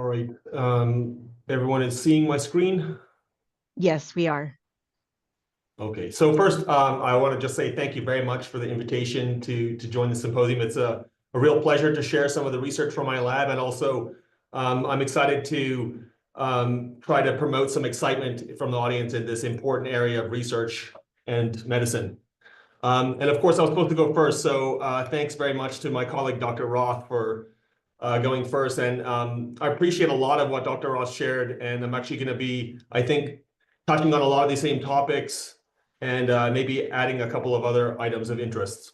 All right. Everyone is seeing my screen? Yes, we are. Okay. So first, I want to just say thank you very much for the invitation to join the symposium. It's a real pleasure to share some of the research from my lab, and also I'm excited to try to promote some excitement from the audience in this important area of research and medicine. And of course, I was supposed to go first, so thanks very much to my colleague, Dr. Roth, for going first. And I appreciate a lot of what Dr. Roth shared, and I'm actually going to be, I think, touching on a lot of these same topics and maybe adding a couple of other items of interest.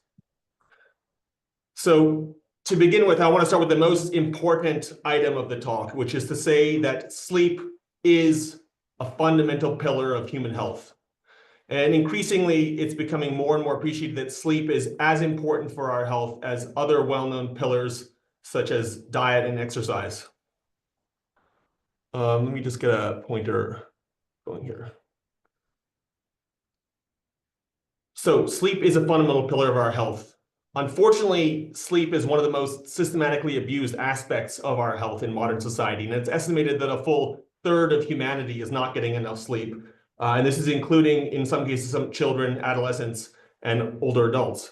So to begin with, I want to start with the most important item of the talk, which is to say that sleep is a fundamental pillar of human health. And increasingly, it's becoming more and more appreciated that sleep is as important for our health as other well-known pillars, such as diet and exercise. Let me just get a pointer going here. So sleep is a fundamental pillar of our health. Unfortunately, sleep is one of the most systematically abused aspects of our health in modern society. And it's estimated that a full third of humanity is not getting enough sleep. And this is including, in some cases, some children, adolescents, and older adults.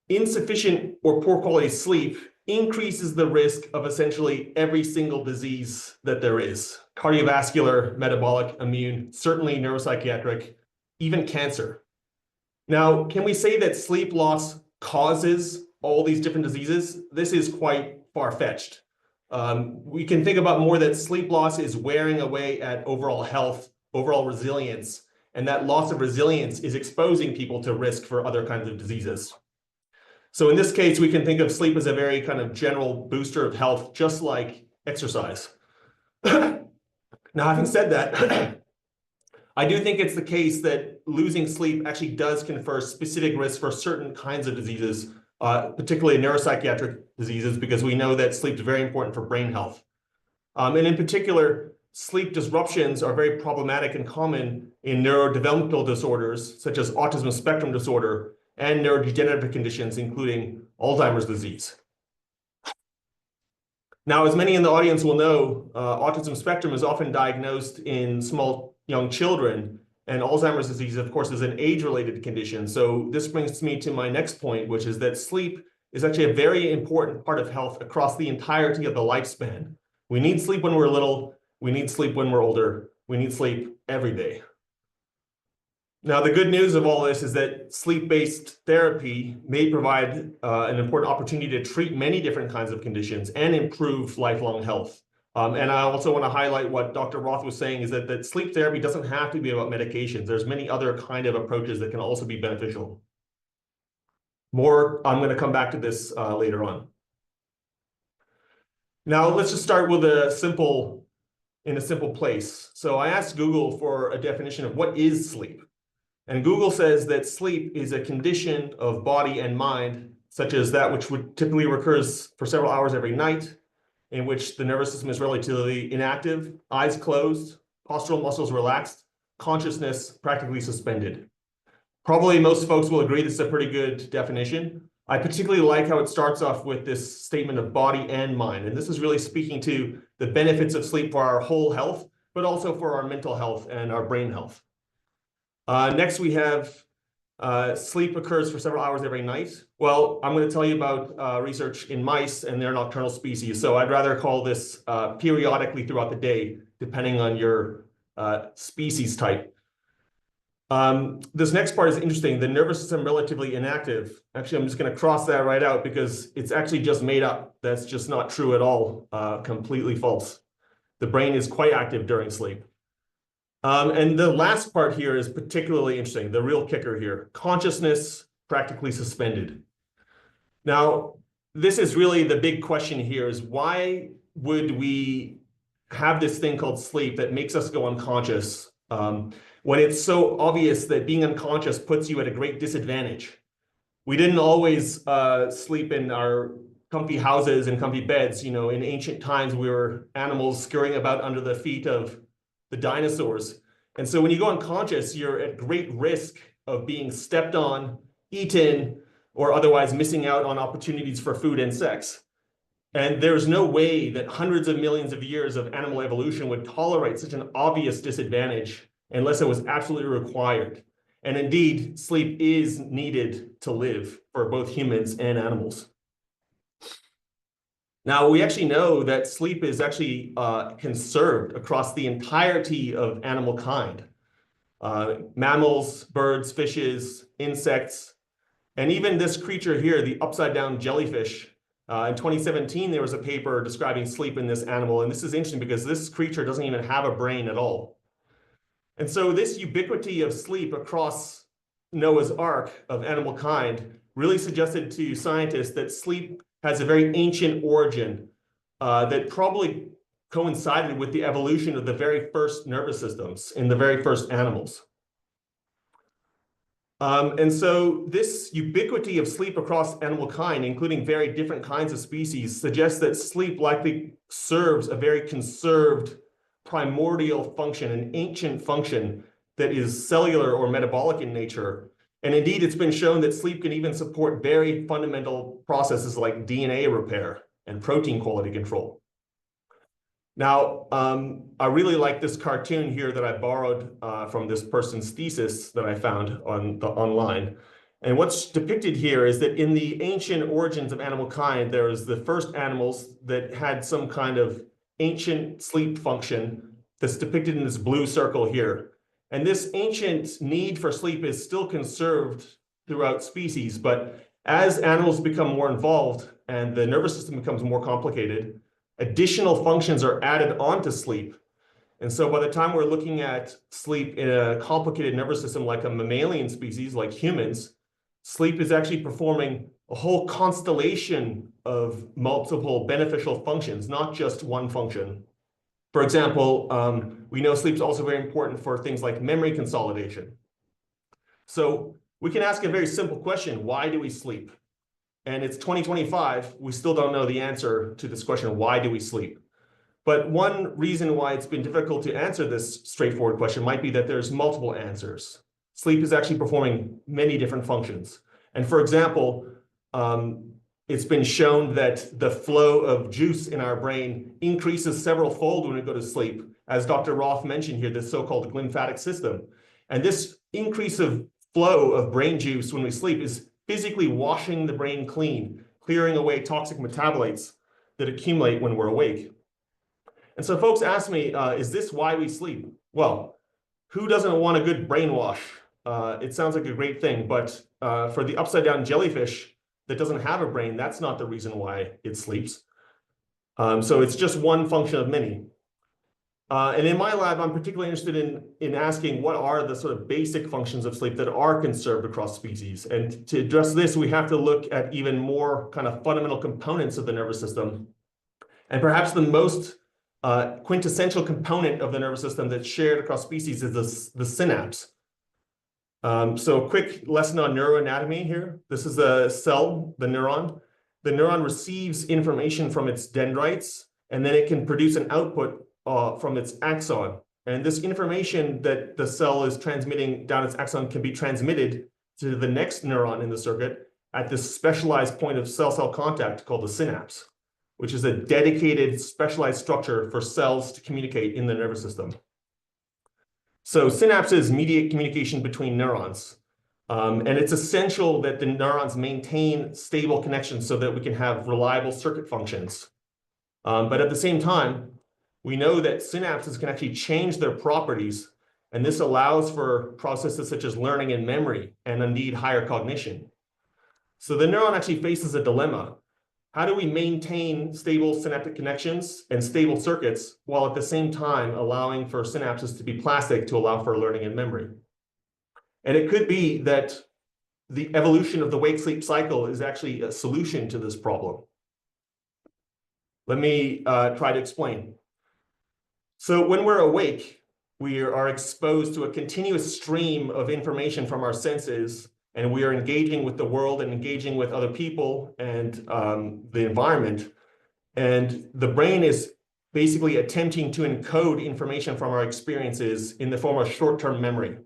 Insufficient or poor quality sleep increases the risk of essentially every single disease that there is: cardiovascular, metabolic, immune, certainly neuropsychiatric, even cancer. Now, can we say that sleep loss causes all these different diseases? This is quite far-fetched. We can think about more that sleep loss is wearing away at overall health, overall resilience, and that loss of resilience is exposing people to risk for other kinds of diseases. So in this case, we can think of sleep as a very kind of general booster of health, just like exercise. Now, having said that, I do think it's the case that losing sleep actually does confer specific risks for certain kinds of diseases, particularly neuropsychiatric diseases, because we know that sleep is very important for brain health. And in particular, sleep disruptions are very problematic and common in neurodevelopmental disorders, such as autism spectrum disorder, and neurodegenerative conditions, including Alzheimer's disease. Now, as many in the audience will know, autism spectrum is often diagnosed in small young children, and Alzheimer's disease, of course, is an age-related condition. So this brings me to my next point, which is that sleep is actually a very important part of health across the entirety of the lifespan. We need sleep when we're little, we need sleep when we're older, we need sleep every day. Now, the good news of all this is that sleep-based therapy may provide an important opportunity to treat many different kinds of conditions and improve lifelong health. And I also want to highlight what Dr. Roth was saying, is that sleep therapy doesn't have to be about medications. There's many other kind of approaches that can also be beneficial. I'm going to come back to this later on. Now, let's just start with in a simple place. So I asked Google for a definition of what is sleep. And Google says that sleep is a condition of body and mind, such as that which would typically occurs for several hours every night, in which the nervous system is relatively inactive, eyes closed, postural muscles relaxed, consciousness practically suspended. Probably most folks will agree this is a pretty good definition. I particularly like how it starts off with this statement of body and mind. And this is really speaking to the benefits of sleep for our whole health, but also for our mental health and our brain health. Next, we have sleep occurs for several hours every night. Well, I'm going to tell you about research in mice and their nocturnal species. So I'd rather call this periodically throughout the day, depending on your species type. This next part is interesting. The nervous system relatively inactive. Actually, I'm just going to cross that right out because it's actually just made up. That's just not true at all. Completely false. The brain is quite active during sleep. And the last part here is particularly interesting, the real kicker here: consciousness practically suspended. Now, this is really the big question here: is why would we have this thing called sleep that makes us go unconscious when it's so obvious that being unconscious puts you at a great disadvantage? We didn't always sleep in our comfy houses and comfy beds. You know, in ancient times, we were animals scurrying about under the feet of the dinosaurs. And so when you go unconscious, you're at great risk of being stepped on, eaten, or otherwise missing out on opportunities for food and sex. And there's no way that hundreds of millions of years of animal evolution would tolerate such an obvious disadvantage unless it was absolutely required. And indeed, sleep is needed to live for both humans and animals. Now, we actually know that sleep is actually conserved across the entirety of animal kind. Mammals, birds, fishes, insects, and even this creature here, the upside-down jellyfish. In 2017, there was a paper describing sleep in this animal, and this is interesting because this creature doesn't even have a brain at all. And so this ubiquity of sleep across Noah's Ark of animal kind really suggested to scientists that sleep has a very ancient origin that probably coincided with the evolution of the very first nervous systems in the very first animals. And so this ubiquity of sleep across animal kind, including very different kinds of species, suggests that sleep likely serves a very conserved primordial function, an ancient function that is cellular or metabolic in nature. And indeed, it's been shown that sleep can even support very fundamental processes like DNA repair and protein quality control. Now, I really like this cartoon here that I borrowed from this person's thesis that I found online. And what's depicted here is that in the ancient origins of animal kind, there is the first animals that had some kind of ancient sleep function that's depicted in this blue circle here. And this ancient need for sleep is still conserved throughout species, but as animals become more involved and the nervous system becomes more complicated, additional functions are added onto sleep. And so by the time we're looking at sleep in a complicated nervous system like a mammalian species, like humans, sleep is actually performing a whole constellation of multiple beneficial functions, not just one function. For example, we know sleep is also very important for things like memory consolidation. So we can ask a very simple question: why do we sleep? And it's 2025, we still don't know the answer to this question, why do we sleep? But one reason why it's been difficult to answer this straightforward question might be that there's multiple answers. Sleep is actually performing many different functions. And for example, it's been shown that the flow of juice in our brain increases several fold when we go to sleep. As Dr. Roth mentioned here, this so-called glymphatic system. And this increase of flow of brain juice when we sleep is physically washing the brain clean, clearing away toxic metabolites that accumulate when we're awake. And so folks ask me, is this why we sleep? Well, who doesn't want a good brainwash? It sounds like a great thing, but for the upside-down jellyfish that doesn't have a brain, that's not the reason why it sleeps. So it's just one function of many. And in my lab, I'm particularly interested in asking what are the sort of basic functions of sleep that are conserved across species. And to address this, we have to look at even more kind of fundamental components of the nervous system. And perhaps the most quintessential component of the nervous system that's shared across species is the synapse. So a quick lesson on neuroanatomy here. This is a cell, the neuron. The neuron receives information from its dendrites, and then it can produce an output from its axon. And this information that the cell is transmitting down its axon can be transmitted to the next neuron in the circuit at this specialized point of cell-cell contact called the synapse, which is a dedicated specialized structure for cells to communicate in the nervous system. So synapses mediate communication between neurons. And it's essential that the neurons maintain stable connections so that we can have reliable circuit functions. But at the same time, we know that synapses can actually change their properties, and this allows for processes such as learning and memory, and indeed higher cognition. So the neuron actually faces a dilemma. How do we maintain stable synaptic connections and stable circuits while at the same time allowing for synapses to be plastic to allow for learning and memory? And it could be that the evolution of the wake-sleep cycle is actually a solution to this problem. Let me try to explain. So when we're awake, we are exposed to a continuous stream of information from our senses, and we are engaging with the world and engaging with other people and the environment. And the brain is basically attempting to encode information from our experiences in the form of short-term memory.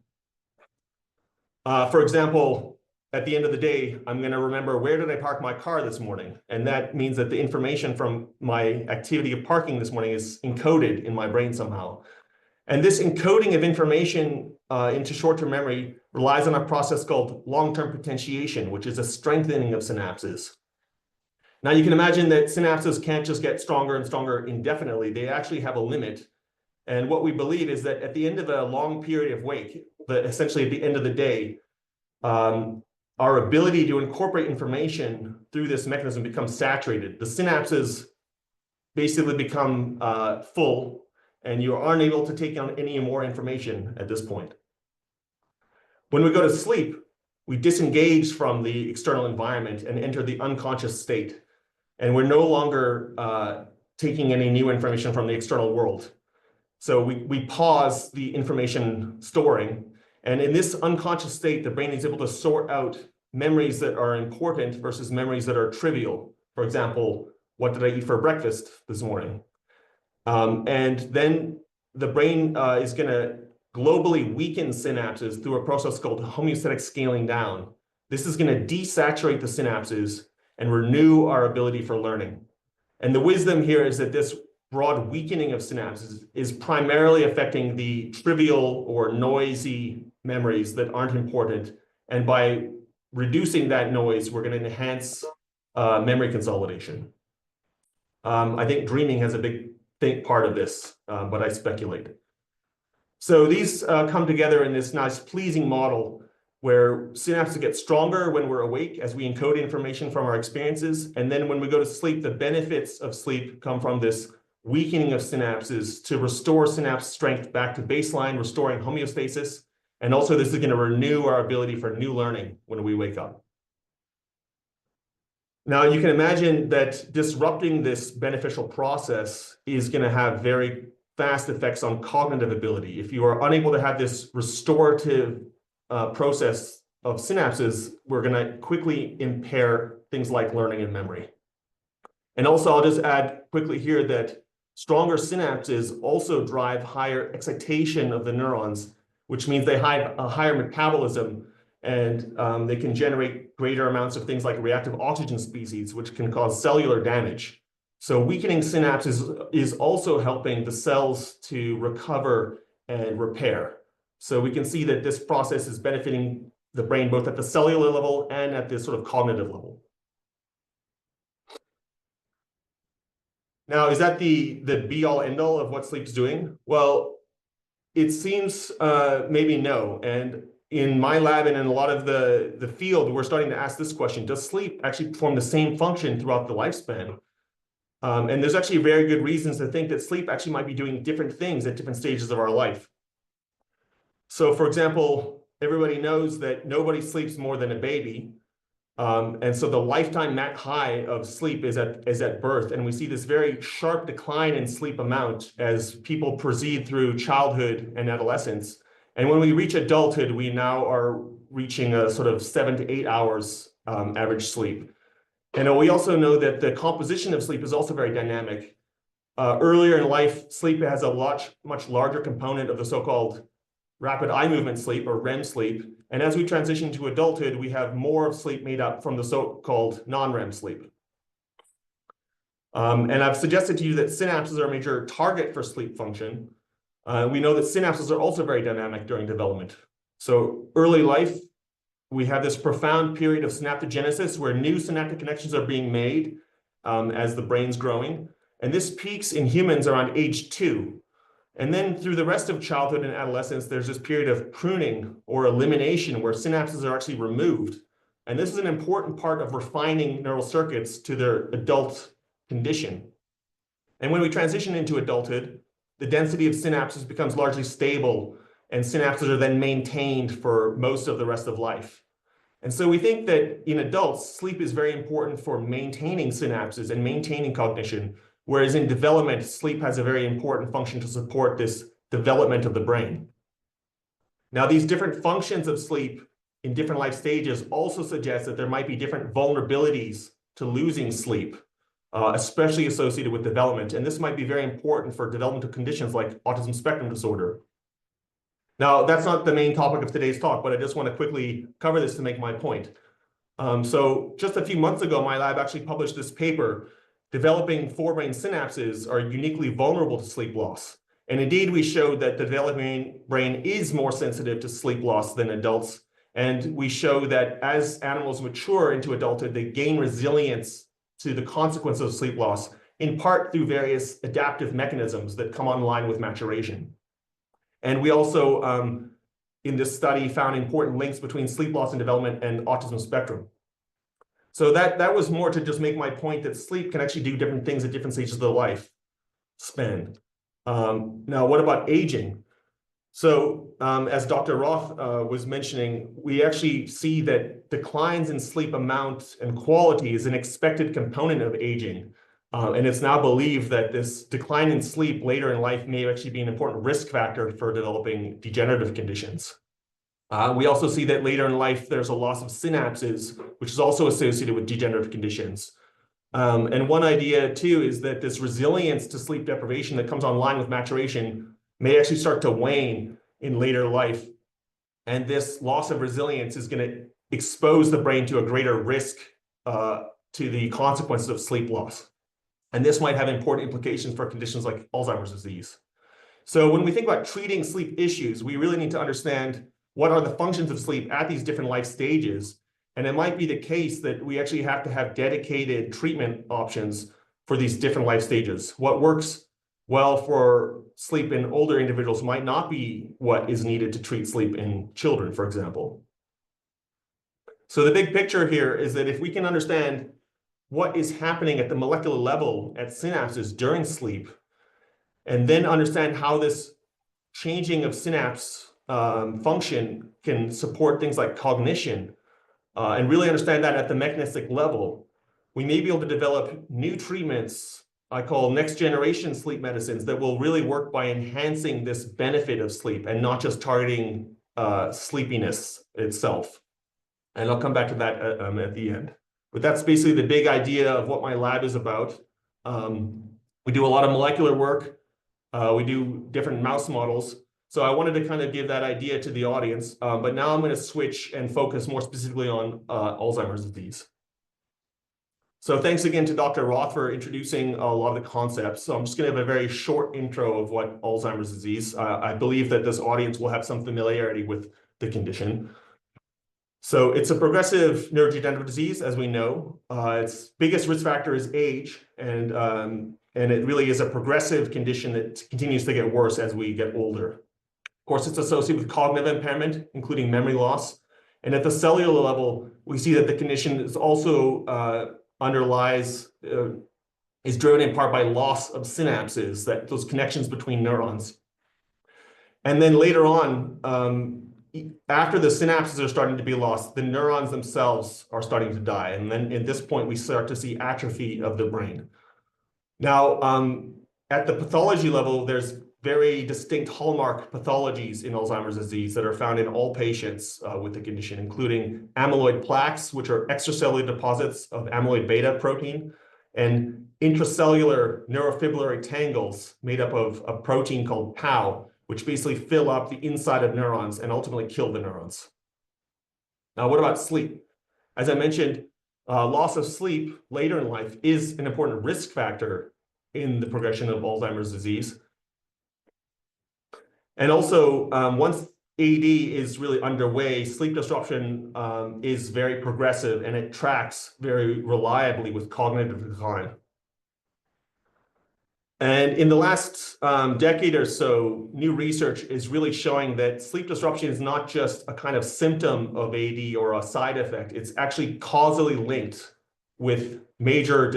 For example, at the end of the day, I'm going to remember, where did I park my car this morning? And that means that the information from my activity of parking this morning is encoded in my brain somehow. And this encoding of information into short-term memory relies on a process called long-term potentiation, which is a strengthening of synapses. Now, you can imagine that synapses can't just get stronger and stronger indefinitely. They actually have a limit. And what we believe is that at the end of a long period of wake, essentially at the end of the day, our ability to incorporate information through this mechanism becomes saturated. The synapses basically become full, and you aren't able to take on any more information at this point. When we go to sleep, we disengage from the external environment and enter the unconscious state. And we're no longer taking any new information from the external world. So we pause the information storing. And in this unconscious state, the brain is able to sort out memories that are important versus memories that are trivial. For example, what did I eat for breakfast this morning? And then the brain is going to globally weaken synapses through a process called homeostatic scaling down. This is going to desaturate the synapses and renew our ability for learning. And the wisdom here is that this broad weakening of synapses is primarily affecting the trivial or noisy memories that aren't important. And by reducing that noise, we're going to enhance memory consolidation. I think dreaming has a big part of this, but I speculate. So these come together in this nice, pleasing model where synapses get stronger when we're awake as we encode information from our experiences. And then when we go to sleep, the benefits of sleep come from this weakening of synapses to restore synapse strength back to baseline, restoring homeostasis. And also, this is going to renew our ability for new learning when we wake up. Now, you can imagine that disrupting this beneficial process is going to have very fast effects on cognitive ability. If you are unable to have this restorative process of synapses, we're going to quickly impair things like learning and memory. And also, I'll just add quickly here that stronger synapses also drive higher excitation of the neurons, which means they have a higher metabolism, and they can generate greater amounts of things like reactive oxygen species, which can cause cellular damage. So weakening synapses is also helping the cells to recover and repair. So we can see that this process is benefiting the brain both at the cellular level and at this sort of cognitive level. Now, is that the be-all, end-all of what sleep is doing? Well, it seems maybe no. And in my lab and in a lot of the field, we're starting to ask this question: does sleep actually perform the same function throughout the lifespan? And there's actually very good reasons to think that sleep actually might be doing different things at different stages of our life. So, for example, everybody knows that nobody sleeps more than a baby. And so the lifetime high of sleep is at birth. And we see this very sharp decline in sleep amount as people proceed through childhood and adolescence. And when we reach adulthood, we now are reaching a sort of 7 to 8 hours average sleep. And we also know that the composition of sleep is also very dynamic. Earlier in life, sleep has a much larger component of the so-called rapid eye movement sleep, or REM sleep. And as we transition to adulthood, we have more of sleep made up from the so-called non-REM sleep. And I've suggested to you that synapses are a major target for sleep function. We know that synapses are also very dynamic during development. So early life, we have this profound period of synaptogenesis where new synaptic connections are being made as the brain's growing. And this peaks in humans around age 2. And then through the rest of childhood and adolescence, there's this period of pruning or elimination where synapses are actually removed. And this is an important part of refining neural circuits to their adult condition. And when we transition into adulthood, the density of synapses becomes largely stable, and synapses are then maintained for most of the rest of life. And so we think that in adults, sleep is very important for maintaining synapses and maintaining cognition, whereas in development, sleep has a very important function to support this development of the brain. Now, these different functions of sleep in different life stages also suggest that there might be different vulnerabilities to losing sleep, especially associated with development. And this might be very important for developmental conditions like autism spectrum disorder. Now, that's not the main topic of today's talk, but I just want to quickly cover this to make my point. So just a few months ago, my lab actually published this paper, developing forebrain synapses are uniquely vulnerable to sleep loss. And indeed, we showed that the developing brain is more sensitive to sleep loss than adults. And we show that as animals mature into adulthood, they gain resilience to the consequences of sleep loss, in part through various adaptive mechanisms that come online with maturation. And we also, in this study, found important links between sleep loss and development and autism spectrum. So that was more to just make my point that sleep can actually do different things at different stages of the life span. Now, what about aging? So as Dr. Roth was mentioning, we actually see that declines in sleep amount and quality is an expected component of aging. And it's now believed that this decline in sleep later in life may actually be an important risk factor for developing degenerative conditions. We also see that later in life, there's a loss of synapses, which is also associated with degenerative conditions. And one idea, too, is that this resilience to sleep deprivation that comes online with maturation may actually start to wane in later life. And this loss of resilience is going to expose the brain to a greater risk to the consequences of sleep loss. And this might have important implications for conditions like Alzheimer's disease. So when we think about treating sleep issues, we really need to understand what are the functions of sleep at these different life stages. And it might be the case that we actually have to have dedicated treatment options for these different life stages. What works well for sleep in older individuals might not be what is needed to treat sleep in children, for example. So the big picture here is that if we can understand what is happening at the molecular level at synapses during sleep, and then understand how this changing of synapse function can support things like cognition, and really understand that at the mechanistic level, we may be able to develop new treatments I call next generation sleep medicines that will really work by enhancing this benefit of sleep and not just targeting sleepiness itself. And I'll come back to that at the end. But that's basically the big idea of what my lab is about. We do a lot of molecular work. We do different mouse models. So I wanted to kind of give that idea to the audience, but now I'm going to switch and focus more specifically on Alzheimer's disease. So thanks again to Dr. Roth for introducing a lot of the concepts. So I'm just going to have a very short intro of what Alzheimer's disease. I believe that this audience will have some familiarity with the condition. So it's a progressive neurodegenerative disease, as we know. Its biggest risk factor is age, and it really is a progressive condition that continues to get worse as we get older. Of course, it's associated with cognitive impairment, including memory loss. And at the cellular level, we see that the condition is also is driven in part by loss of synapses, those connections between neurons. And then later on, after the synapses are starting to be lost, the neurons themselves are starting to die. And then at this point, we start to see atrophy of the brain. Now, at the pathology level, there's very distinct hallmark pathologies in Alzheimer's disease that are found in all patients with the condition, including amyloid plaques, which are extracellular deposits of amyloid beta protein, and intracellular neurofibrillary tangles made up of a protein called tau, which basically fill up the inside of neurons and ultimately kill the neurons. Now, what about sleep? As I mentioned, loss of sleep later in life is an important risk factor in the progression of Alzheimer's disease. And also, once AD is really underway, sleep disruption is very progressive and it tracks very reliably with cognitive decline. And in the last decade or so, new research is really showing that sleep disruption is not just a kind of symptom of AD or a side effect. It's actually causally linked with major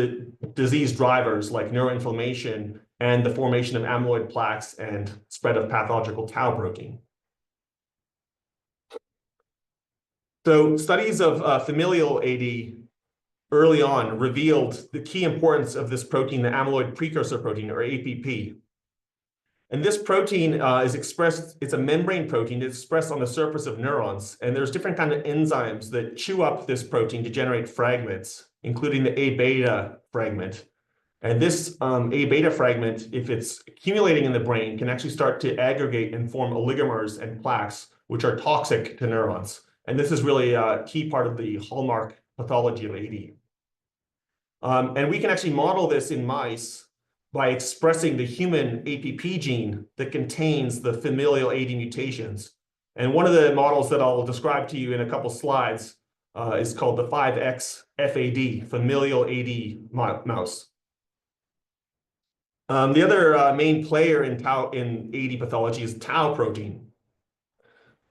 disease drivers like neuroinflammation and the formation of amyloid plaques and spread of pathological tau protein. So studies of familial AD early on revealed the key importance of this protein, the amyloid precursor protein, or APP. And this protein is expressed, it's a membrane protein, it's expressed on the surface of neurons, and there's different kinds of enzymes that chew up this protein to generate fragments, including the A beta fragment. And this A beta fragment, if it's accumulating in the brain, can actually start to aggregate and form oligomers and plaques, which are toxic to neurons. And this is really a key part of the hallmark pathology of AD. And we can actually model this in mice by expressing the human APP gene that contains the familial AD mutations. And one of the models that I'll describe to you in a couple slides is called the 5X FAD, familial AD mouse. The other main player in AD pathology is tau protein.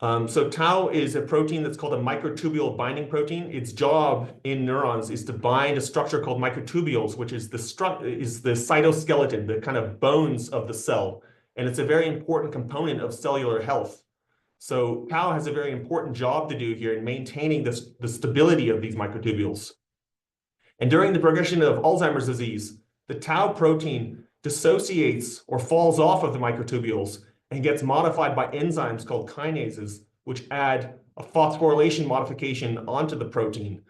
So tau is a protein that's called a microtubule binding protein. Its job in neurons is to bind a structure called microtubules, which is the cytoskeleton, the kind of bones of the cell. And it's a very important component of cellular health. So tau has a very important job to do here in maintaining the stability of these microtubules. And during the progression of Alzheimer's disease, the tau protein dissociates or falls off of the microtubules and gets modified by enzymes called kinases, which add a phosphorylation modification onto the protein.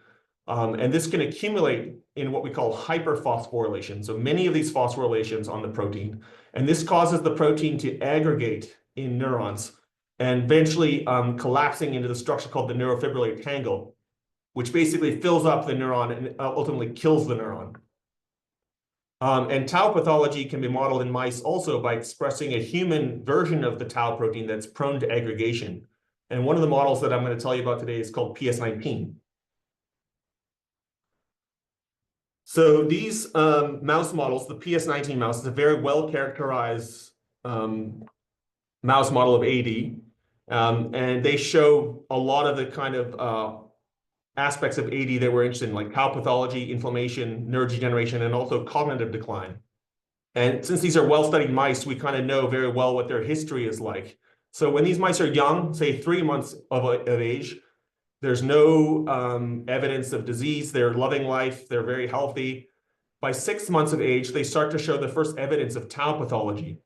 And this can accumulate in what we call hyperphosphorylation. So many of these phosphorylations on the protein. And this causes the protein to aggregate in neurons and eventually collapsing into the structure called the neurofibrillary tangle, which basically fills up the neuron and ultimately kills the neuron. And tau pathology can be modeled in mice also by expressing a human version of the tau protein that's prone to aggregation. And one of the models that I'm going to tell you about today is called PS19. So these mouse models, the PS19 mouse, is a very well-characterized mouse model of AD. And they show a lot of the kind of aspects of AD that we're interested in, like tau pathology, inflammation, neurodegeneration, and also cognitive decline. And since these are well-studied mice, we kind of know very well what their history is like. So when these mice are young, say 3 months of age, there's no evidence of disease. They're loving life. They're very healthy. By 6 months of age, they start to show the first evidence of tau pathology.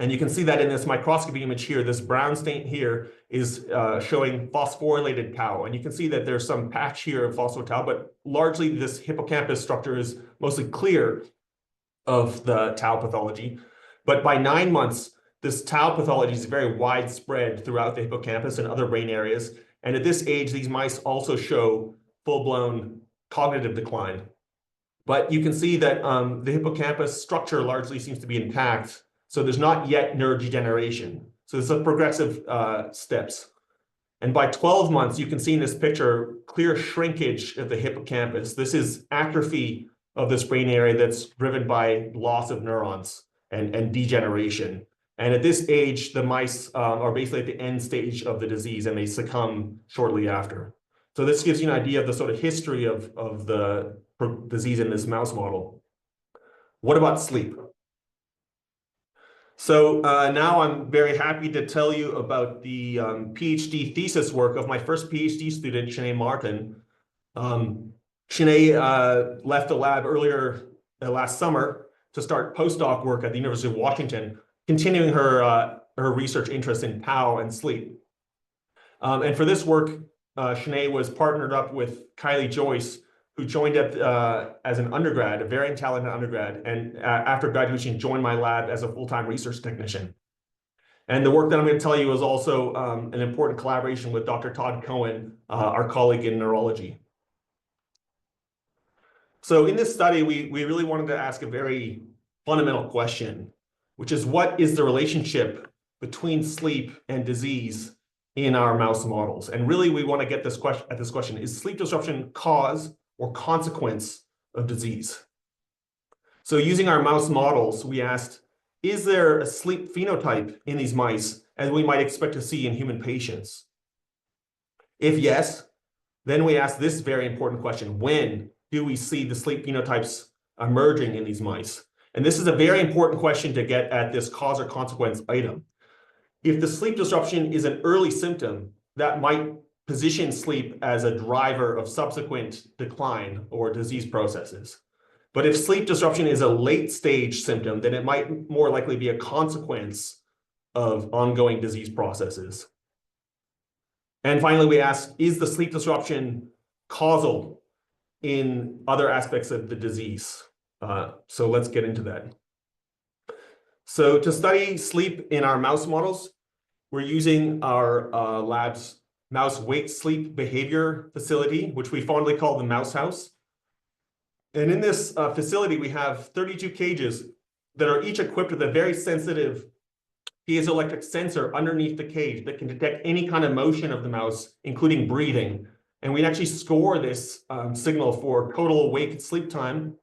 And you can see that in this microscopy image here. This brown stain here is showing phosphorylated tau. And you can see that there's some patch here of phospho-tau, but largely this hippocampus structure is mostly clear of the tau pathology. But by 9 months, this tau pathology is very widespread throughout the hippocampus and other brain areas. And at this age, these mice also show full-blown cognitive decline. But you can see that the hippocampus structure largely seems to be intact. So there's not yet neurodegeneration. So there's a progressive steps. And by 12 months, you can see in this picture clear shrinkage of the hippocampus. This is atrophy of this brain area that's driven by loss of neurons and degeneration. And at this age, the mice are basically at the end stage of the disease and they succumb shortly after. So this gives you an idea of the sort of history of the disease in this mouse model. What about sleep? So now I'm very happy to tell you about the PhD thesis work of my first PhD student, Sinead Martin. Sinead left the lab earlier last summer to start postdoc work at the University of Washington, continuing her research interest in tau and sleep. And for this work, Sinead was partnered up with Kylie Joyce, who joined as an undergrad, a very talented undergrad, and after graduation joined my lab as a full-time research technician. And the work that I'm going to tell you is also an important collaboration with Dr. Todd Cohen, our colleague in neurology. So in this study, we really wanted to ask a very fundamental question, which is what is the relationship between sleep and disease in our mouse models? And really, we want to get this question, is sleep disruption cause or consequence of disease? So using our mouse models, we asked, is there a sleep phenotype in these mice as we might expect to see in human patients? If yes, then we ask this very important question, when do we see the sleep phenotypes emerging in these mice? And this is a very important question to get at this cause or consequence item. If the sleep disruption is an early symptom, that might position sleep as a driver of subsequent decline or disease processes. But if sleep disruption is a late stage symptom, then it might more likely be a consequence of ongoing disease processes. And finally, we ask, is the sleep disruption causal in other aspects of the disease? So let's get into that. So to study sleep in our mouse models, we're using our lab's mouse wake sleep behavior facility, which we fondly call the mouse house. And in this facility, we have 32 cages that are each equipped with a very sensitive piezoelectric sensor underneath the cage that can detect any kind of motion of the mouse, including breathing. And we actually score this signal for total awake sleep time.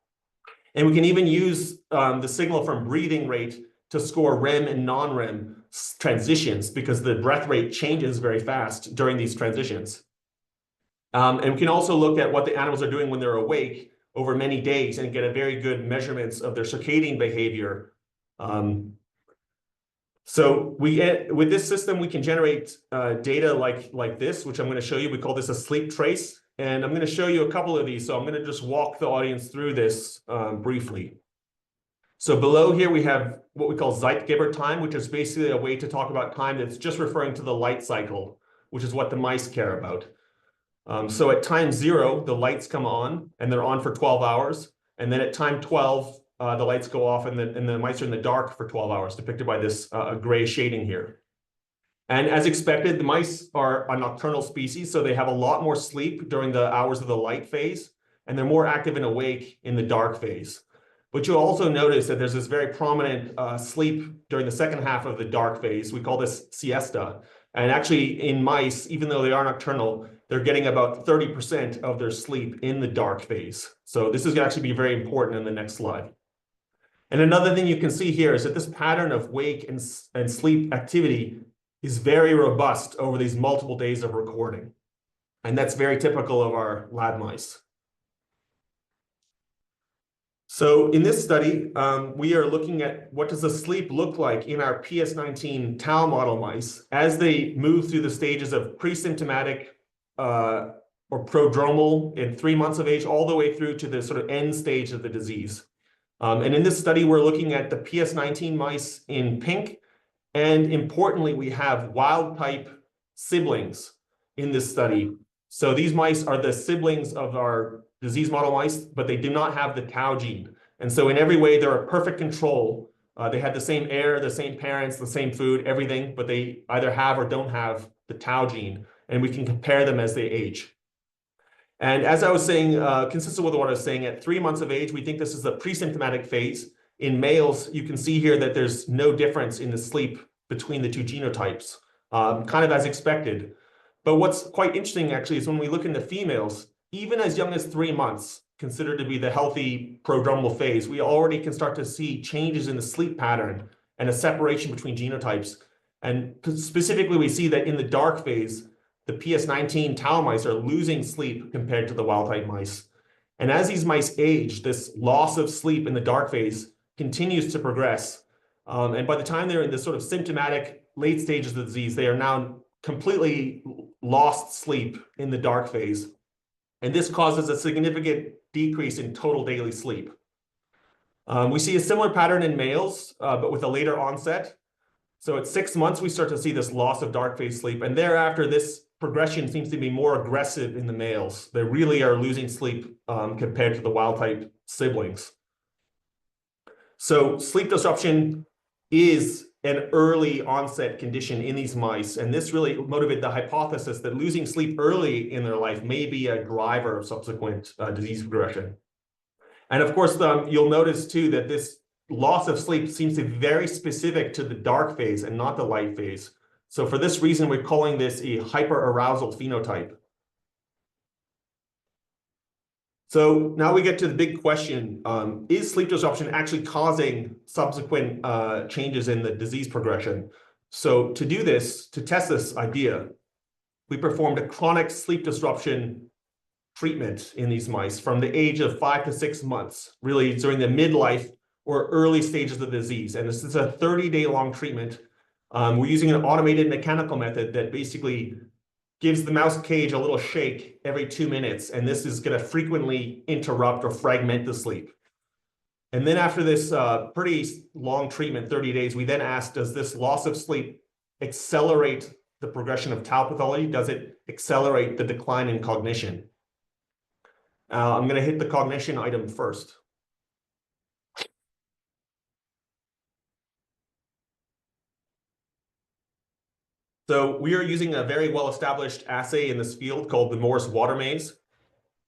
And we can even use the signal from breathing rate to score REM and non-REM transitions, because the breath rate changes very fast during these transitions. And we can also look at what the animals are doing when they're awake over many days and get a very good measurements of their circadian behavior. So with this system, we can generate data like this, which I'm going to show you. We call this a sleep trace. And I'm going to show you a couple of these. So I'm going to just walk the audience through this briefly. So below here, we have what we call Zeitgeber time, which is basically a way to talk about time that's just referring to the light cycle, which is what the mice care about. So at time 0, the lights come on, and they're on for 12 hours. And then at time 12, the lights go off, and the mice are in the dark for 12 hours, depicted by this gray shading here. And as expected, the mice are a nocturnal species, so they have a lot more sleep during the hours of the light phase, and they're more active and awake in the dark phase. But you'll also notice that there's this very prominent sleep during the second half of the dark phase. We call this siesta. And actually in mice, even though they are nocturnal, they're getting about 30% of their sleep in the dark phase. So this is going to actually be very important in the next slide. And another thing you can see here is that this pattern of wake and sleep activity is very robust over these multiple days of recording. And that's very typical of our lab mice. So in this study, we are looking at what does the sleep look like in our PS19 tau model mice as they move through the stages of pre-symptomatic or prodromal in 3 months of age, all the way through to the sort of end stage of the disease. And in this study, we're looking at the PS19 mice in pink. And importantly, we have wild type siblings in this study. So these mice are the siblings of our disease model mice, but they do not have the tau gene. And so in every way, they're a perfect control. They had the same air, the same parents, the same food, everything, but they either have or don't have the tau gene. And we can compare them as they age. And as I was saying, consistent with what I was saying, at 3 months of age, we think this is the pre-symptomatic phase. In males, you can see here that there's no difference in the sleep between the two genotypes, kind of as expected. But what's quite interesting, actually, is when we look into females, even as young as 3 months, considered to be the healthy prodromal phase, we already can start to see changes in the sleep pattern and a separation between genotypes. And specifically, we see that in the dark phase, the PS19 tau mice are losing sleep compared to the wild-type mice. And as these mice age, this loss of sleep in the dark phase continues to progress. And by the time they're in the sort of symptomatic late stages of the disease, they are now completely lost sleep in the dark phase. And this causes a significant decrease in total daily sleep. We see a similar pattern in males, but with a later onset. So at 6 months, we start to see this loss of dark phase sleep. And thereafter, this progression seems to be more aggressive in the males. They really are losing sleep compared to the wild type siblings. So sleep disruption is an early onset condition in these mice. And this really motivated the hypothesis that losing sleep early in their life may be a driver of subsequent disease progression. And of course, you'll notice too that this loss of sleep seems to be very specific to the dark phase and not the light phase. So for this reason, we're calling this a hyperarousal phenotype. So now we get to the big question, is sleep disruption actually causing subsequent changes in the disease progression? So to do this, to test this idea, we performed a chronic sleep disruption treatment in these mice from the age of 5 to 6 months, really during the midlife or early stages of the disease. And this is a 30-day long treatment. We're using an automated mechanical method that basically gives the mouse cage a little shake every 2 minutes, and this is going to frequently interrupt or fragment the sleep. And then after this pretty long treatment, 30 days, we then asked, does this loss of sleep accelerate the progression of tau pathology? Does it accelerate the decline in cognition? I'm going to hit the cognition item first. So we are using a very well-established assay in this field called the Morse water maze.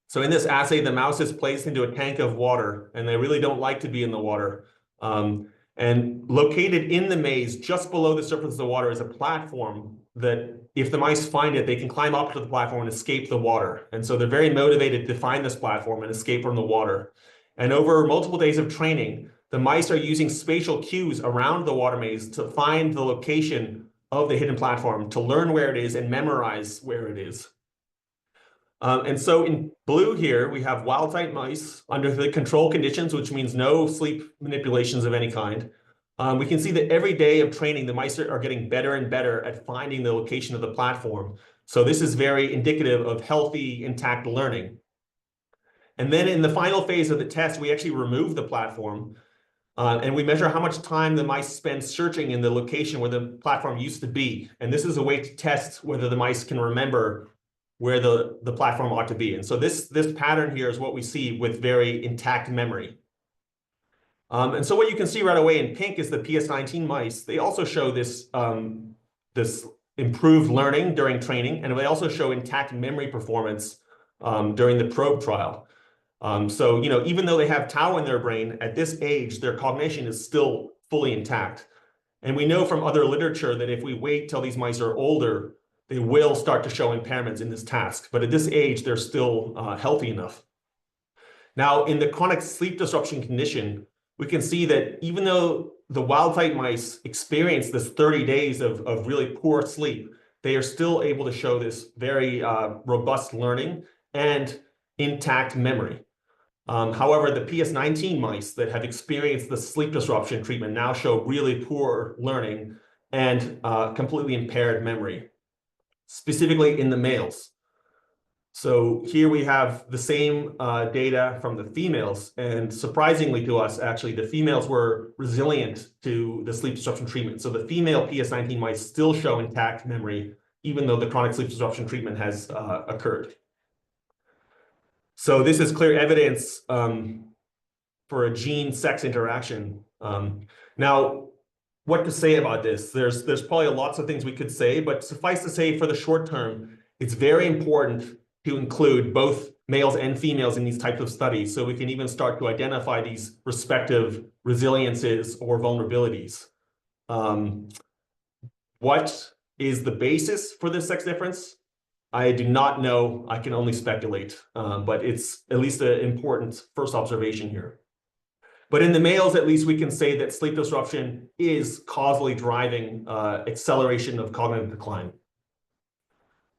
So in this assay, the mouse is placed into a tank of water, and they really don't like to be in the water. And located in the maze, just below the surface of the water, is a platform that if the mice find it, they can climb up to the platform and escape the water. And so they're very motivated to find this platform and escape from the water. And over multiple days of training, the mice are using spatial cues around the water maze to find the location of the hidden platform, to learn where it is and memorize where it is. And so in blue here, we have wild-type mice under the control conditions, which means no sleep manipulations of any kind. We can see that every day of training, the mice are getting better and better at finding the location of the platform. So this is very indicative of healthy, intact learning. And then in the final phase of the test, we actually remove the platform and we measure how much time the mice spend searching in the location where the platform used to be. And this is a way to test whether the mice can remember where the platform ought to be. And so this pattern here is what we see with very intact memory. And so what you can see right away in pink is the PS19 mice. They also show this, this improved learning during training, and they also show intact memory performance during the probe trial. So, you know, even though they have tau in their brain, at this age, their cognition is still fully intact. And we know from other literature that if we wait till these mice are older, they will start to show impairments in this task. But at this age, they're still healthy enough. Now, in the chronic sleep disruption condition, we can see that even though the wild-type mice experience this 30 days of really poor sleep, they are still able to show this very robust learning and intact memory. However, the PS19 mice that have experienced the sleep disruption treatment now show really poor learning and completely impaired memory, specifically in the males. So here we have the same data from the females, and surprisingly to us, actually, the females were resilient to the sleep disruption treatment. So the female PS19 mice still show intact memory, even though the chronic sleep disruption treatment has occurred. So this is clear evidence for a gene-sex interaction. Now, what to say about this? There's probably lots of things we could say, but suffice to say, for the short term, it's very important to include both males and females in these types of studies, so we can even start to identify these respective resiliences or vulnerabilities. What is the basis for this sex difference? I do not know. I can only speculate, but it's at least an important first observation here. But in the males, at least, we can say that sleep disruption is causally driving acceleration of cognitive decline.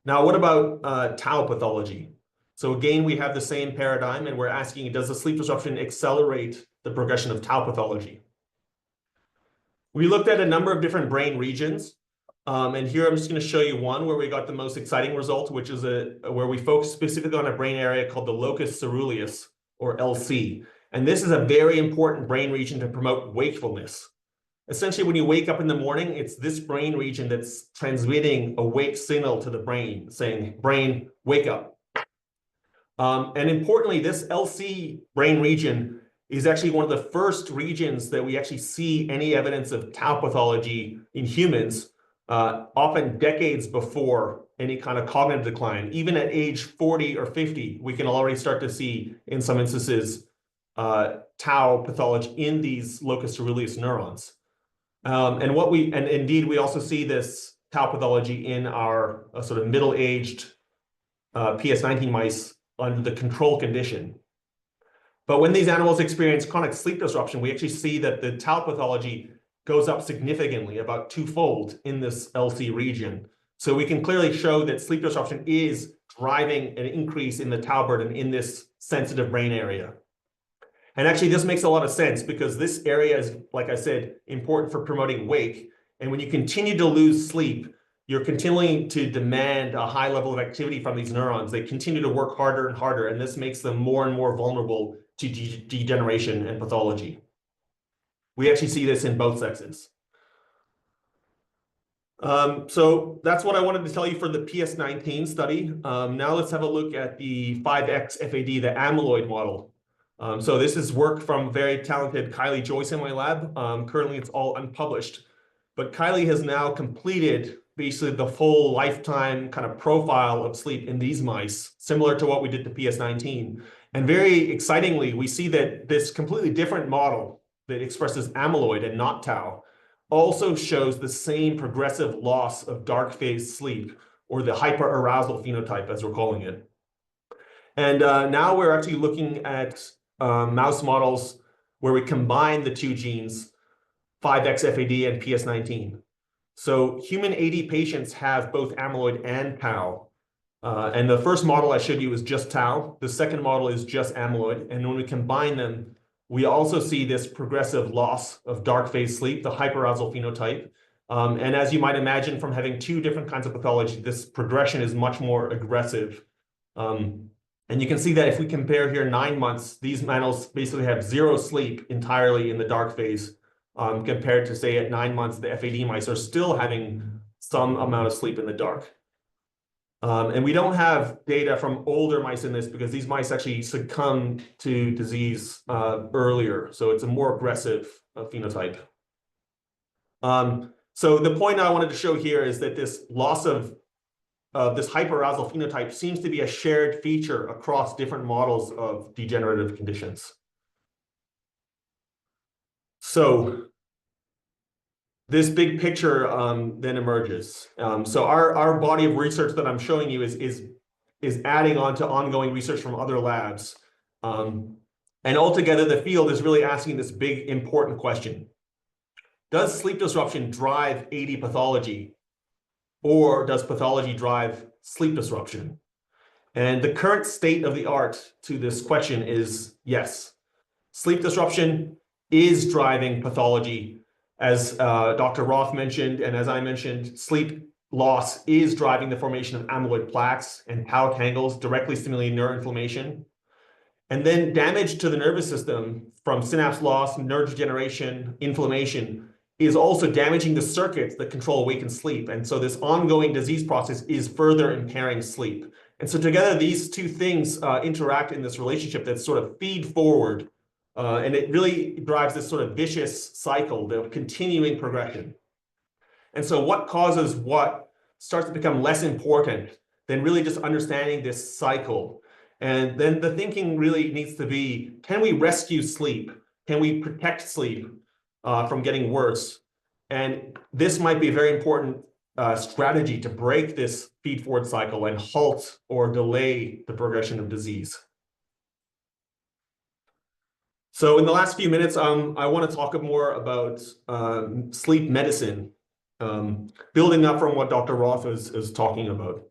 Now, what about tau pathology? So again, we have the same paradigm, and we're asking, does the sleep disruption accelerate the progression of tau pathology? We looked at a number of different brain regions. And here I'm just going to show you one where we got the most exciting result, which is where we focus specifically on a brain area called the locus ceruleus, or LC. And this is a very important brain region to promote wakefulness. Essentially, when you wake up in the morning, it's this brain region that's transmitting a wake signal to the brain, saying, brain, wake up. And importantly, this LC brain region is actually one of the first regions that we actually see any evidence of tau pathology in humans, often decades before any kind of cognitive decline. Even at age 40 or 50, we can already start to see, in some instances, tau pathology in these locus ceruleus neurons. And indeed, we also see this tau pathology in our sort of middle-aged PS19 mice under the control condition. But when these animals experience chronic sleep disruption, we actually see that the tau pathology goes up significantly, about twofold in this LC region. So we can clearly show that sleep disruption is driving an increase in the tau burden in this sensitive brain area. And actually, this makes a lot of sense because this area is, like I said, important for promoting wake. And when you continue to lose sleep, you're continuing to demand a high level of activity from these neurons. They continue to work harder and harder, and this makes them more and more vulnerable to degeneration and pathology. We actually see this in both sexes. So that's what I wanted to tell you for the PS19 study. Now let's have a look at the 5X FAD, the amyloid model. So this is work from very talented Kylie Joyce in my lab. Currently, it's all unpublished. But Kylie has now completed basically the full lifetime kind of profile of sleep in these mice, similar to what we did to PS19. And very excitingly, we see that this completely different model that expresses amyloid and not tau also shows the same progressive loss of dark phase sleep, or the hyperarousal phenotype, as we're calling it. And now we're actually looking at mouse models where we combine the two genes, 5XFAD and PS19. So human AD patients have both amyloid and tau. And the first model I showed you was just tau. The second model is just amyloid. And when we combine them, we also see this progressive loss of dark phase sleep, the hyperarousal phenotype. And as you might imagine from having two different kinds of pathology, this progression is much more aggressive. And you can see that if we compare here 9 months, these animals basically have zero sleep entirely in the dark phase, compared to, say, at 9 months, the FAD mice are still having some amount of sleep in the dark. And we don't have data from older mice in this because these mice actually succumb to disease earlier. So it's a more aggressive phenotype. So the point I wanted to show here is that this loss of this hyperarousal phenotype seems to be a shared feature across different models of degenerative conditions. So this big picture then emerges. So our body of research that I'm showing you is adding on to ongoing research from other labs. And altogether, the field is really asking this big, important question. Does sleep disruption drive AD pathology, or does pathology drive sleep disruption? And the current state of the art to this question is yes. Sleep disruption is driving pathology. As Dr. Roth mentioned, and as I mentioned, sleep loss is driving the formation of amyloid plaques and tau tangles, directly stimulating neuroinflammation. And then damage to the nervous system from synapse loss, neurodegeneration, inflammation is also damaging the circuits that control wake and sleep. And so this ongoing disease process is further impairing sleep. And so together, these two things interact in this relationship that sort of feed forward. And it really drives this sort of vicious cycle, the continuing progression. And so what causes what starts to become less important than really just understanding this cycle. And then the thinking really needs to be, can we rescue sleep? Can we protect sleep from getting worse? And this might be a very important strategy to break this feed-forward cycle and halt or delay the progression of disease. So in the last few minutes, I want to talk more about sleep medicine, building up from what Dr. Roth is talking about.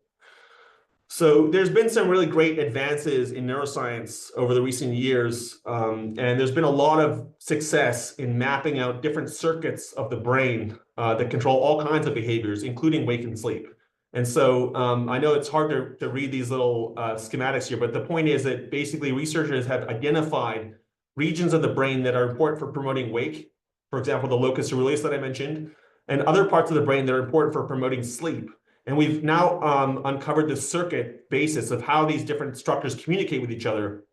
So there's been some really great advances in neuroscience over the recent years, and there's been a lot of success in mapping out different circuits of the brain that control all kinds of behaviors, including wake and sleep. And so I know it's hard to read these little schematics here, but the point is that basically researchers have identified regions of the brain that are important for promoting wake, for example, the locus coeruleus that I mentioned, and other parts of the brain that are important for promoting sleep. And we've now uncovered the circuit basis of how these different structures communicate with each other.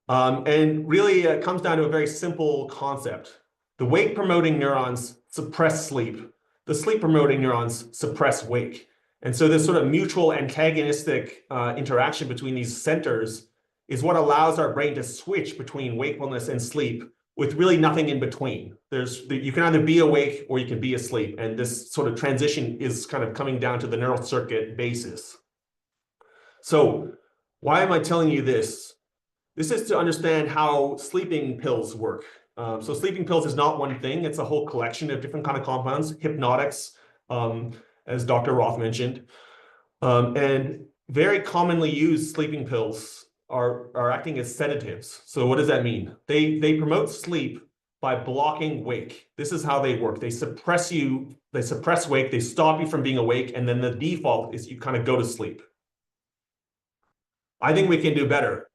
And really it comes down to a very simple concept. The wake-promoting neurons suppress sleep. The sleep-promoting neurons suppress wake. And so this sort of mutual antagonistic interaction between these centers is what allows our brain to switch between wakefulness and sleep with really nothing in between. You can either be awake or you can be asleep. And this sort of transition is kind of coming down to the neural circuit basis. So why am I telling you this? This is to understand how sleeping pills work. So sleeping pills is not one thing. It's a whole collection of different kind of compounds, hypnotics, as Dr. Roth mentioned. And very commonly used sleeping pills are acting as sedatives. So what does that mean? They promote sleep by blocking wake. This is how they work. They suppress wake, they stop you from being awake, and then the default is you kind of go to sleep. I think we can do better.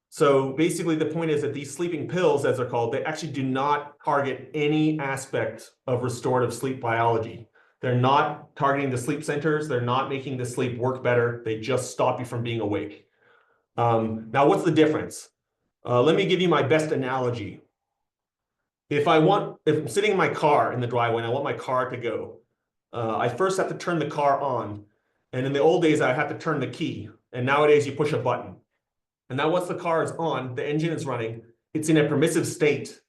So basically the point is that these sleeping pills, as they're called, they actually do not target any aspect of restorative sleep biology. They're not targeting the sleep centers. They're not making the sleep work better. They just stop you from being awake. Now, what's the difference? Let me give you my best analogy. If I'm sitting in my car in the driveway and I want my car to go, I first have to turn the car on. And in the old days, I had to turn the key. And nowadays, you push a button. And now once the car is on, the engine is running, it's in a permissive state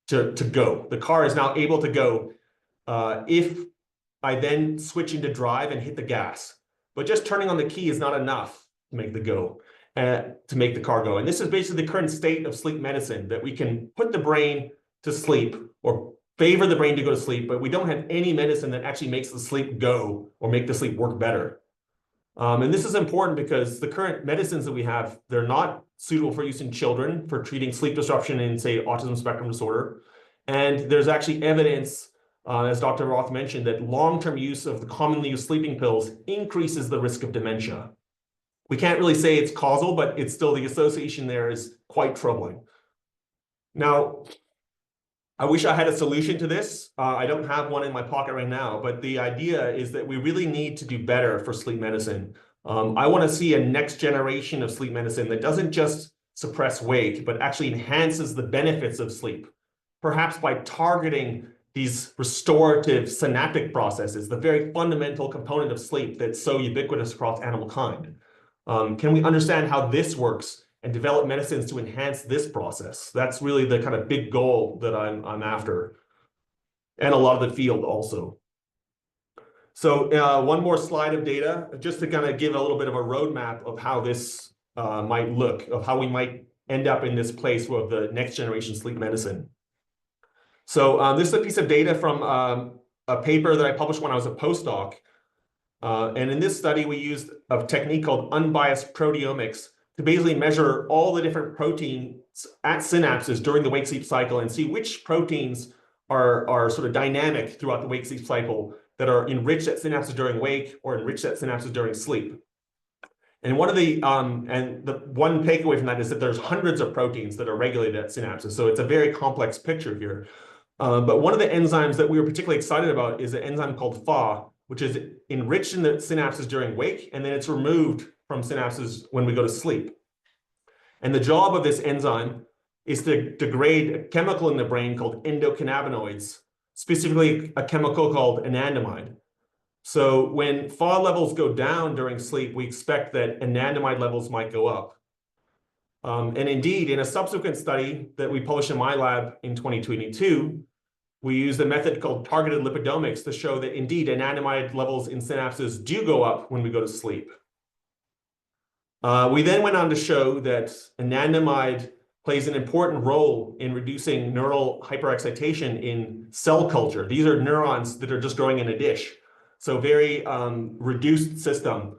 to go. The car is now able to go if I then switch into drive and hit the gas. But just turning on the key is not enough to make the car go. And this is basically the current state of sleep medicine, that we can put the brain to sleep or favor the brain to go to sleep, but we don't have any medicine that actually makes the sleep go or make the sleep work better. And this is important because the current medicines that we have, they're not suitable for use in children for treating sleep disruption in, say, autism spectrum disorder. And there's actually evidence, as Dr. Roth mentioned, that long-term use of the commonly used sleeping pills increases the risk of dementia. We can't really say it's causal, but it's still, the association there is quite troubling. Now, I wish I had a solution to this. I don't have one in my pocket right now, but the idea is that we really need to do better for sleep medicine. I want to see a next generation of sleep medicine that doesn't just suppress wake, but actually enhances the benefits of sleep, perhaps by targeting these restorative synaptic processes, the very fundamental component of sleep that's so ubiquitous across animal kind. Can we understand how this works and develop medicines to enhance this process? That's really the kind of big goal that I'm after, and a lot of the field also. So one more slide of data, just to kind of give a little bit of a roadmap of how this might look, of how we might end up in this place of the next generation sleep medicine. So this is a piece of data from a paper that I published when I was a postdoc. And in this study, we used a technique called unbiased proteomics to basically measure all the different proteins at synapses during the wake-sleep cycle and see which proteins are sort of dynamic throughout the wake-sleep cycle that are enriched at synapses during wake or enriched at synapses during sleep. And one takeaway from that is that there's hundreds of proteins that are regulated at synapses. So it's a very complex picture here. But one of the enzymes that we were particularly excited about is an enzyme called Fa, which is enriched in the synapses during wake, and then it's removed from synapses when we go to sleep. And the job of this enzyme is to degrade a chemical in the brain called endocannabinoids, specifically a chemical called anandamide. So when Fa levels go down during sleep, we expect that anandamide levels might go up. And indeed, in a subsequent study that we published in my lab in 2022, we used a method called targeted lipidomics to show that indeed anandamide levels in synapses do go up when we go to sleep. We then went on to show that anandamide plays an important role in reducing neural hyperexcitation in cell culture. These are neurons that are just growing in a dish. So very reduced system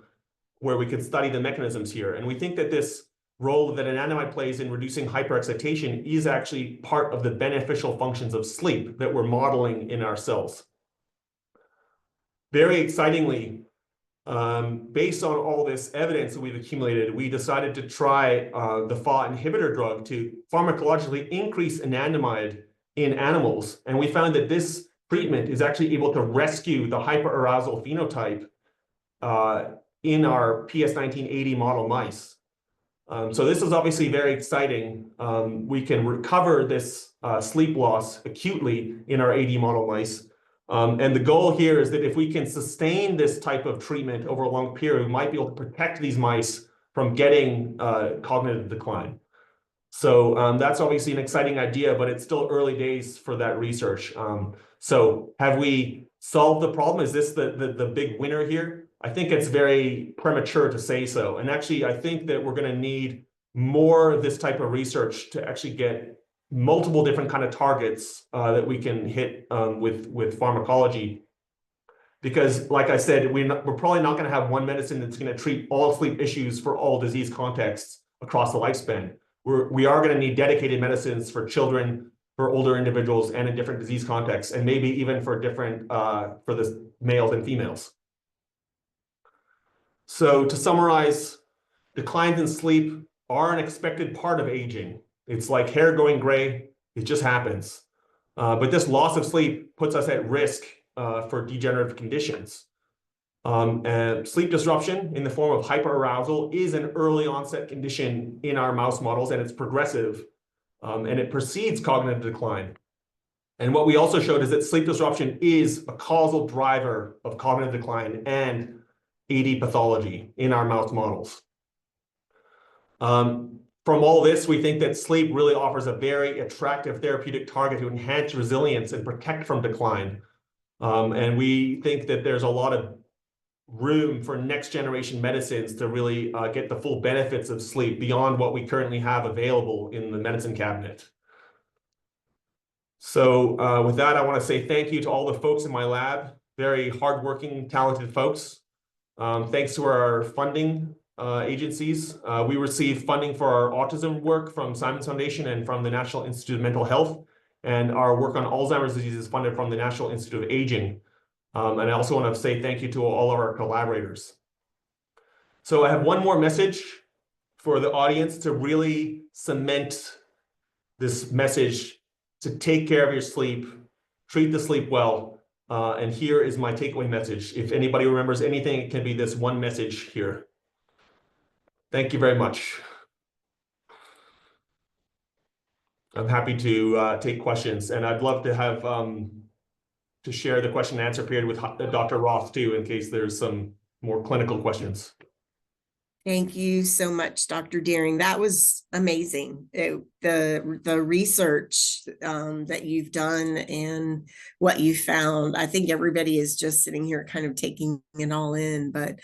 where we could study the mechanisms here. And we think that this role that anandamide plays in reducing hyperexcitation is actually part of the beneficial functions of sleep that we're modeling in our cells. Very excitingly, based on all this evidence that we've accumulated, we decided to try the Fa inhibitor drug to pharmacologically increase anandamide in animals. And we found that this treatment is actually able to rescue the hyperarousal phenotype in our PS1980 model mice. So this is obviously very exciting. We can recover this sleep loss acutely in our AD model mice. And the goal here is that if we can sustain this type of treatment over a long period, we might be able to protect these mice from getting cognitive decline. So that's obviously an exciting idea, but it's still early days for that research. So have we solved the problem? Is this the big winner here? I think it's very premature to say so. And actually, I think that we're going to need more of this type of research to actually get multiple different kind of targets that we can hit with pharmacology. Because like I said, we're probably not going to have one medicine that's going to treat all sleep issues for all disease contexts across the lifespan. We are going to need dedicated medicines for children, for older individuals, and in different disease contexts, and maybe even for different, for the males and females. So to summarize, declines in sleep are an expected part of aging. It's like hair going gray, it just happens. But this loss of sleep puts us at risk for degenerative conditions. And sleep disruption in the form of hyperarousal is an early onset condition in our mouse models, and it's progressive, and it precedes cognitive decline. And what we also showed is that sleep disruption is a causal driver of cognitive decline and AD pathology in our mouse models. From all this, we think that sleep really offers a very attractive therapeutic target to enhance resilience and protect from decline. And we think that there's a lot of room for next generation medicines to really get the full benefits of sleep beyond what we currently have available in the medicine cabinet. So with that, I want to say thank you to all the folks in my lab, very hardworking, talented folks. Thanks to our funding agencies. We receive funding for our autism work from Simons Foundation and from the National Institute of Mental Health. And our work on Alzheimer's disease is funded from the National Institute of Aging. And I also want to say thank you to all of our collaborators. So I have one more message for the audience to really cement this message to take care of your sleep, treat the sleep well. And here is my takeaway message. If anybody remembers anything, it can be this one message here. Thank you very much. I'm happy to take questions, and I'd love to have to share the question and answer period with Dr. Roth too, in case there's some more clinical questions. Thank you so much, Dr. Diering. That was amazing. The research that you've done and what you found, I think everybody is just sitting here kind of taking it all in, but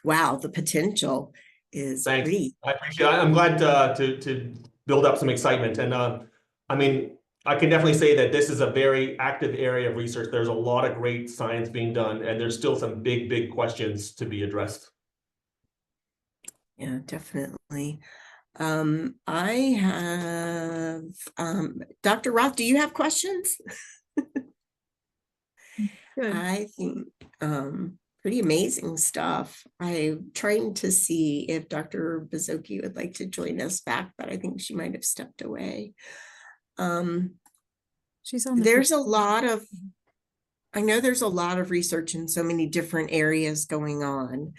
wow, the potential is great. I appreciate it. I'm glad to build up some excitement. And I mean, I can definitely say that this is a very active area of research. There's a lot of great science being done, and there's still some big questions to be addressed. Yeah, definitely. I have, Dr. Roth, do you have questions? Good. I think pretty amazing stuff. I'm trying to see if Dr. Bozoki would like to join us back, but I think she might have stepped away. She's on. There's a lot of, I know there's a lot of research in so many different areas going on,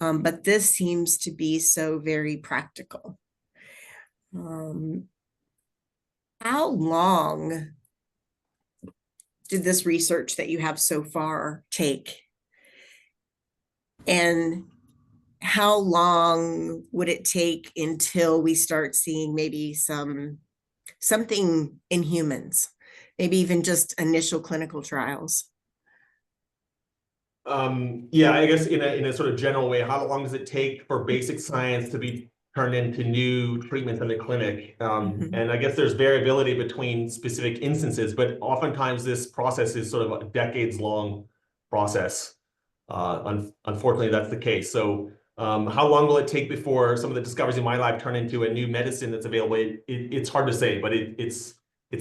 but this seems to be so very practical. How long did this research that you have so far take? And how long would it take until we start seeing maybe something in humans, maybe even initial initial clinical trials? Yeah, I guess in a sort of general way, how long does it take for basic science to be turned into new treatments in the clinic? And I guess there's variability between specific instances, but oftentimes this process is sort of a decades-long process. Unfortunately, that's the case. So how long will it take before some of the discoveries in my lab turn into a new medicine that's available? It's hard to say, but it's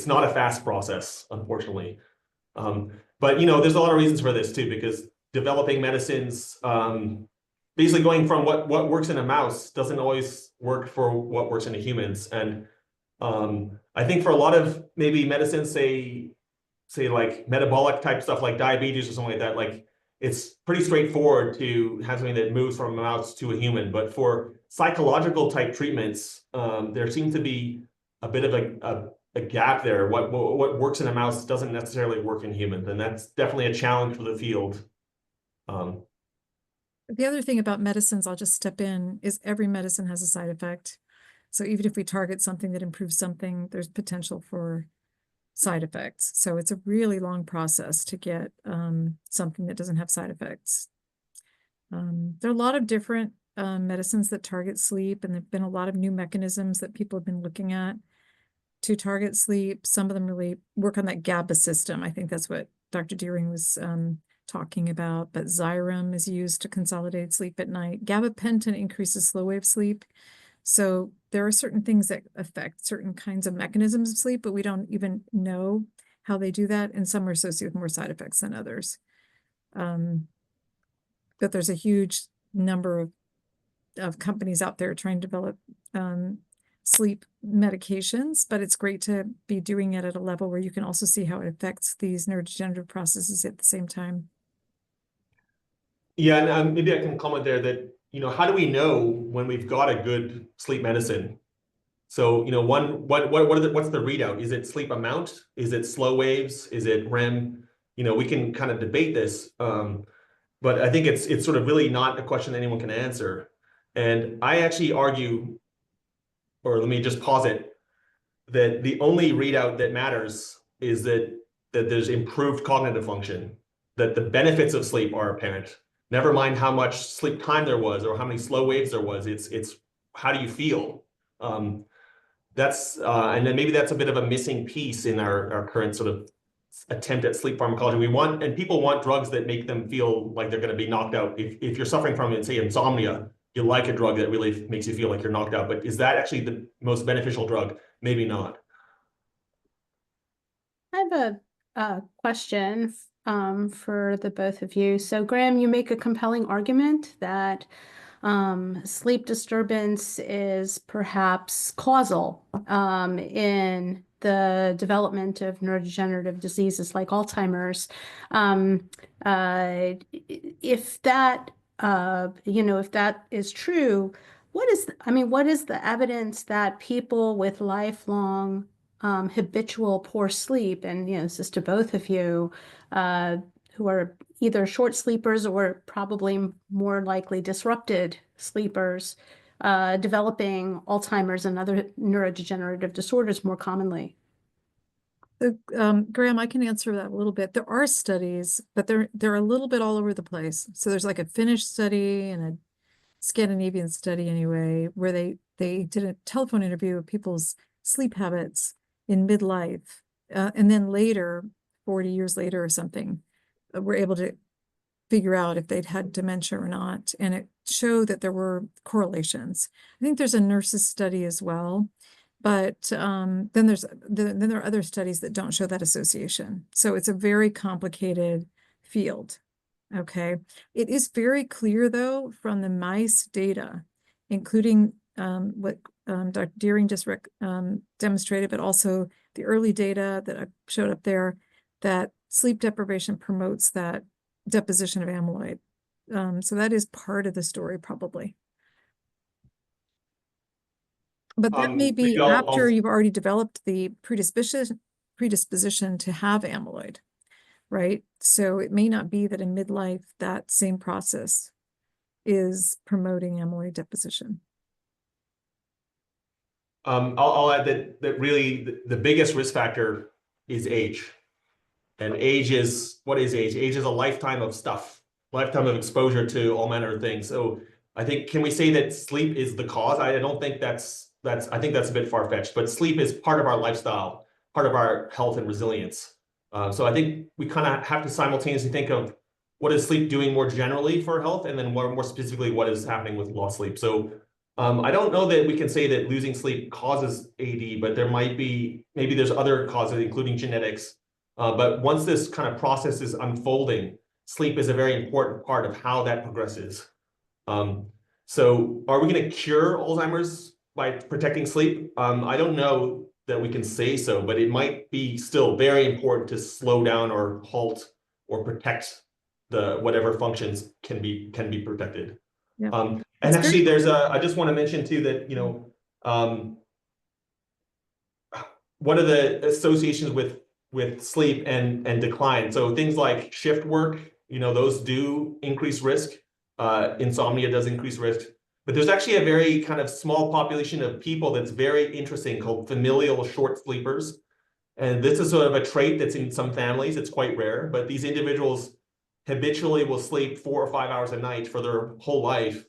not a fast process, unfortunately. But you know, there's a lot of reasons for this too, because developing medicines, basically going from what works in a mouse doesn't always work for what works in humans. And I think for a lot of maybe medicines, say like metabolic type stuff like diabetes or something like that, like it's pretty straightforward to have something that moves from a mouse to a human. But for psychological type treatments, there seems to be a bit of a gap there. What works in a mouse doesn't necessarily work in humans, and that's definitely a challenge for the field. The other thing about medicines, I'll just step in, is every medicine has a side effect. So even if we target something that improves something, there's potential for side effects. So it's a really long process to get something that doesn't have side effects. There are a lot of different medicines that target sleep, and there have been a lot of new mechanisms that people have been looking at to target sleep. Some of them really work on that GABA system. I think that's what Dr. Diering was talking about, but Xyrem is used to consolidate sleep at night. Gabapentin increases slow wave sleep. So there are certain things that affect certain kinds of mechanisms of sleep, but we don't even know how they do that. And some are associated with more side effects than others. But there's a huge number of companies out there trying to develop sleep medications, but it's great to be doing it at a level where you can also see how it affects these neurodegenerative processes at the same time. Yeah, and maybe I can comment there that, you know, how do we know when we've got a good sleep medicine? So, what's the readout? Is it sleep amount? Is it slow waves? Is it REM? We can kind of debate this. But I think it's sort of really not a question that anyone can answer. And I actually argue, or let me just posit, that the only readout that matters is that there's improved cognitive function, that the benefits of sleep are apparent. Never mind how much sleep time there was or how many slow waves there was. It's how do you feel? And then maybe that's a bit of a missing piece in our current sort of attempt at sleep pharmacology. People want drugs that make them feel like they're going to be knocked out. If you're suffering from, say, insomnia, you like a drug that really makes you feel like you're knocked out. But is that actually the most beneficial drug? Maybe not. I have a question for the both of you. So, Graham, you make a compelling argument that sleep disturbance is perhaps causal in the development of neurodegenerative diseases like Alzheimer's. If that, if that is true, what is the evidence that people with lifelong habitual poor sleep, and this is to both of you, who are either short sleepers or probably more likely disrupted sleepers, developing Alzheimer's and other neurodegenerative disorders more commonly? Graham, I can answer that a little bit. There are studies, but they're a little bit all over the place. So there's like a Finnish study and a Scandinavian study anyway, where they did a telephone interview of people's sleep habits in midlife, and then later, 40 years later or something, were able to figure out if they'd had dementia or not, and it showed that there were correlations. I think there's a nurses study as well, but then there are other studies that don't show that association. So it's a very complicated field. Okay, it is very clear though from the mice data, including what Dr. Diering just demonstrated, but also the early data that showed up there, that sleep deprivation promotes that deposition of amyloid. So that is part of the story, probably. But that may be after you've already developed the predisposition to have amyloid, right? So it may not be that in midlife that same process is promoting amyloid deposition. I'll add that really the biggest risk factor is age. And what is age? Age is a lifetime of stuff, lifetime of exposure to all manner of things. So I think, can we say that sleep is the cause? I don't think I think that's a bit far-fetched, but sleep is part of our lifestyle, part of our health and resilience. So I think we kind of have to simultaneously think of what is sleep doing more generally for health, and then more specifically, what is happening with lost sleep. So I don't know that we can say that losing sleep causes AD, but maybe there's other causes, including genetics. But once this kind of process is unfolding, sleep is a very important part of how that progresses. So are we going to cure Alzheimer's by protecting sleep? I don't know that we can say so, but it might be still very important to slow down or halt or protect the whatever functions can be protected. Yeah. And actually, I just want to mention too that, what are the associations with sleep and decline? So things like shift work, those do increase risk. Insomnia does increase risk. But there's actually a very kind of small population of people that's very interesting called familial short sleepers. And this is sort of a trait that's in some families. It's quite rare, but these individuals habitually will sleep 4 or 5 hours a night for their whole life.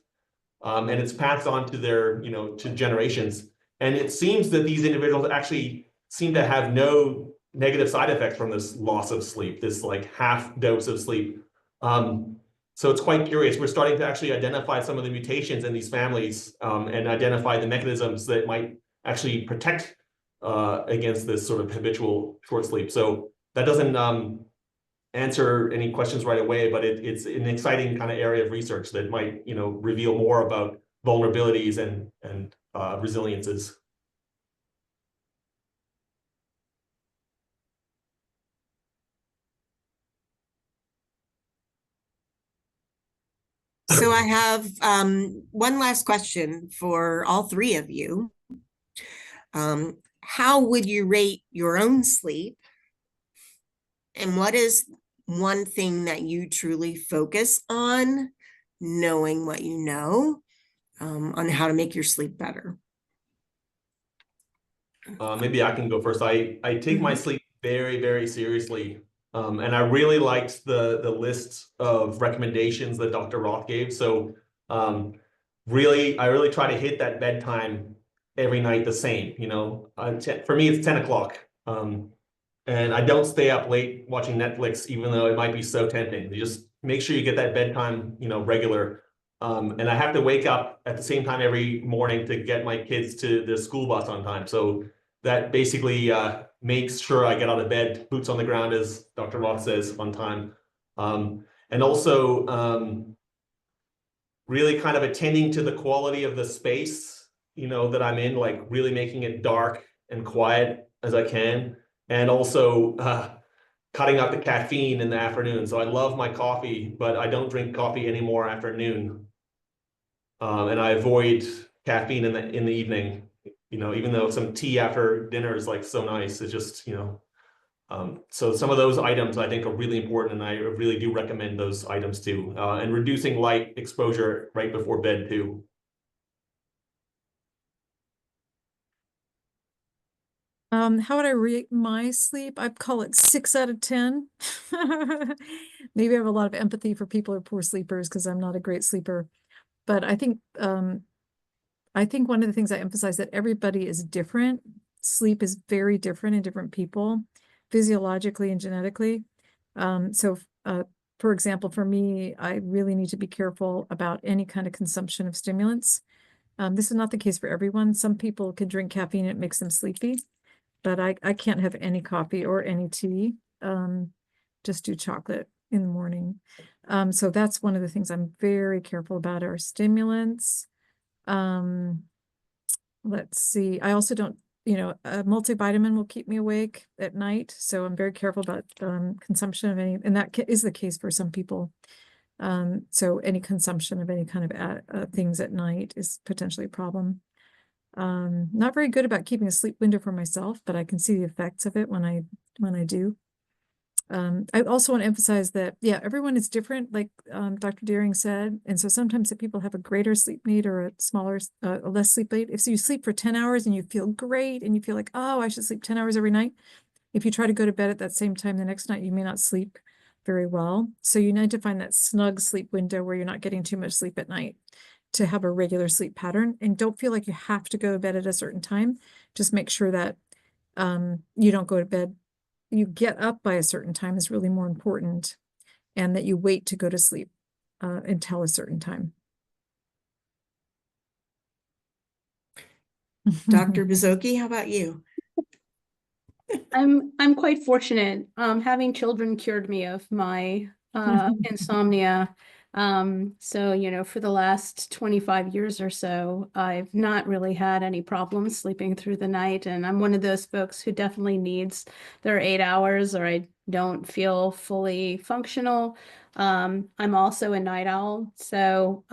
And it's passed on to their, to generations. And it seems that these individuals actually seem to have no negative side effects from this loss of sleep, this like half dose of sleep. So it's quite curious. We're starting to actually identify some of the mutations in these families, and identify the mechanisms that might actually protect against this sort of habitual short sleep. So that doesn't answer any questions right away, but it's an exciting kind of area of research that might, reveal more about vulnerabilities and resiliences. So I have one last question for all three of you. how would you rate your own sleep? And what is one thing that you truly focus on, knowing what you know, on how to make your sleep better? Maybe I can go first. I take my sleep very, very seriously. And I really liked the list of recommendations that Dr. Roth gave. So I really try to hit that bedtime every night the same. For me, it's 10 o'clock. And I don't stay up late watching Netflix, even though it might be so tempting. You just make sure you get that bedtime, regular. And I have to wake up at the same time every morning to get my kids to the school bus on time. So that basically makes sure I get out of bed, boots on the ground, as Dr. Roth says, on time. And also really kind of attending to the quality of the space, that I'm in, like really making it dark and quiet as I can. And also cutting out the caffeine in the afternoon. So I love my coffee, but I don't drink coffee anymore after noon. And I avoid caffeine in the evening. Even though some tea after dinner is like so nice, it's just, so some of those items I think are really important, and I really do recommend those items too. And reducing light exposure right before bed too. How would I rate my sleep? I'd call it 6 out of 10. Maybe I have a lot of empathy for people who are poor sleepers because I'm not a great sleeper. But I think one of the things I emphasize that everybody is different. Sleep is very different in different people, physiologically and genetically. So for example, for me, I really need to be careful about any kind of consumption of stimulants. This is not the case for everyone. Some people can drink caffeine and it makes them sleepy. But I can't have any coffee or any tea, just do chocolate in the morning. So that's one of the things I'm very careful about are stimulants. Let's see. I also don't, a multivitamin will keep me awake at night. So I'm very careful about consumption of any, and that is the case for some people. So any consumption of any kind of things at night is potentially a problem. Not very good about keeping a sleep window for myself, but I can see the effects of it when I do. I also want to emphasize that, everyone is different, like Dr. Diering said. And so sometimes the people have a greater sleep need or a less sleep need. If you sleep for 10 hours and you feel great and you feel like, oh, I should sleep 10 hours every night. If you try to go to bed at that same time the next night, you may not sleep very well. So you need to find that snug sleep window where you're not getting too much sleep at night to have a regular sleep pattern, and don't feel like you have to go to bed at a certain time. Just make sure that you don't go to bed. You get up by a certain time is really more important, and that you wait to go to sleep until a certain time. Dr. Bozoki, how about you? I'm quite fortunate. Having children cured me of my insomnia. So, for the last 25 years or so, I've not really had any problems sleeping through the night. And I'm one of those folks who definitely needs their 8 hours or I don't feel fully functional. I'm also a night owl. So,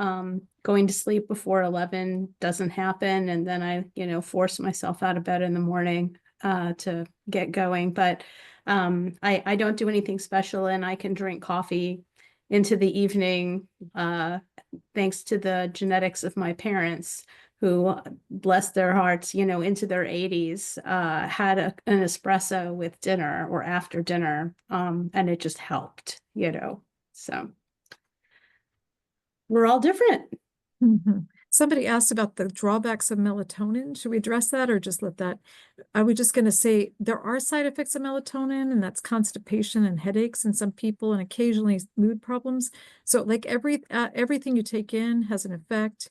going to sleep before 11 doesn't happen. And then I, force myself out of bed in the morning to get going. But I don't do anything special, and I can drink coffee into the evening, thanks to the genetics of my parents, who, bless their hearts, into their 80s, had an espresso with dinner or after dinner, and it just helped, So we're all different. Somebody asked about the drawbacks of melatonin. Should we address that or just let that? I was just going to say there are side effects of melatonin, and that's constipation and headaches in some people, and occasionally mood problems. So like everything you take in has an effect.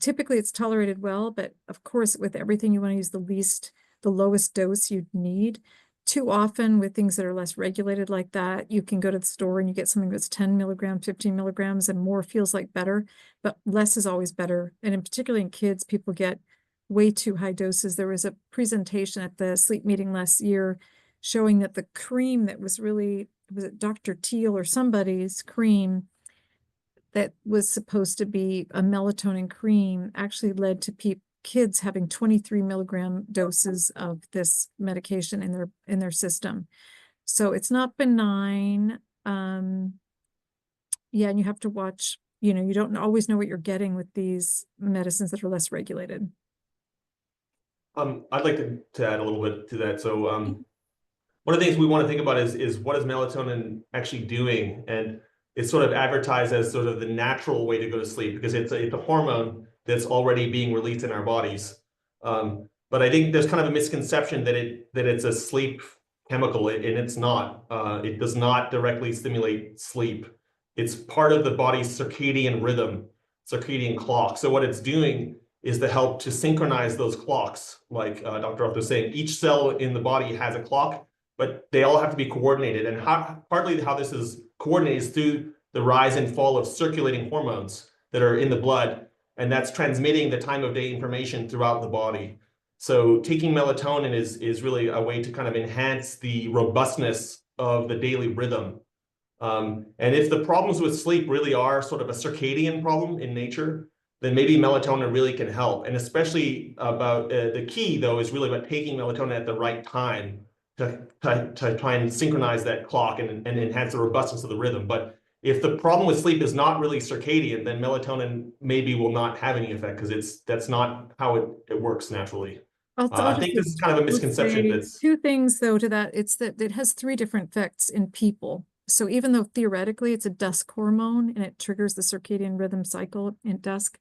Typically it's tolerated well, but of course with everything you want to use the lowest dose you'd need. Too often with things that are less regulated like that, you can go to the store and you get something that's 10 milligrams, 15 milligrams, and more feels like better, but less is always better. And particularly in kids, people get way too high doses. There was a presentation at the sleep meeting last year showing that the cream that was it Dr. Teal or somebody's cream that was supposed to be a melatonin cream actually led to kids having 23 milligram doses of this medication in their system. So it's not benign. Yeah, and you have to watch, you know, you don't always know what you're getting with these medicines that are less regulated. I'd like to add a little bit to that. So one of the things we want to think about is what is melatonin actually doing? And it's sort of advertised as sort of the natural way to go to sleep because it's a hormone that's already being released in our bodies. But I think there's kind of a misconception that it's a sleep chemical, and it's not. It does not directly stimulate sleep. It's part of the body's circadian rhythm, circadian clock. So what it's doing is to help to synchronize those clocks. Like Dr. Roth was saying, each cell in the body has a clock, but they all have to be coordinated. And partly how this is coordinated is through the rise and fall of circulating hormones that are in the blood, and that's transmitting the time of day information throughout the body. So taking melatonin is really a way to kind of enhance the robustness of the daily rhythm. And if the problems with sleep really are sort of a circadian problem in nature, then maybe melatonin really can help. And especially about the key, though, is really about taking melatonin at the right time to try and synchronize that clock and enhance the robustness of the rhythm. But if the problem with sleep is not really circadian, then melatonin maybe will not have any effect because that's not how it works naturally. I think this is kind of a misconception. That's two things though to that. It's that it has 3 different effects in people. So even though theoretically it's a dusk hormone and it triggers the circadian rhythm cycle in dusk,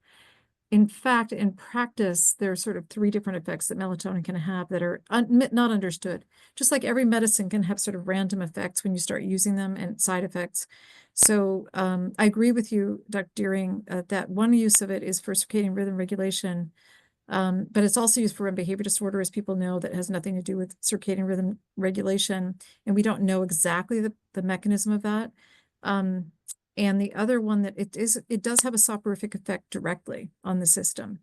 in fact, in practice, there are sort of 3 different effects that melatonin can have that are not understood. Just like every medicine can have sort of random effects when you start using them and side effects. So I agree with you, Dr. Diering, that one use of it is for circadian rhythm regulation. But it's also used for REM behavior disorder, as people know, that has nothing to do with circadian rhythm regulation. And we don't know exactly the mechanism of that. And the other one that it does have a soporific effect directly on the system.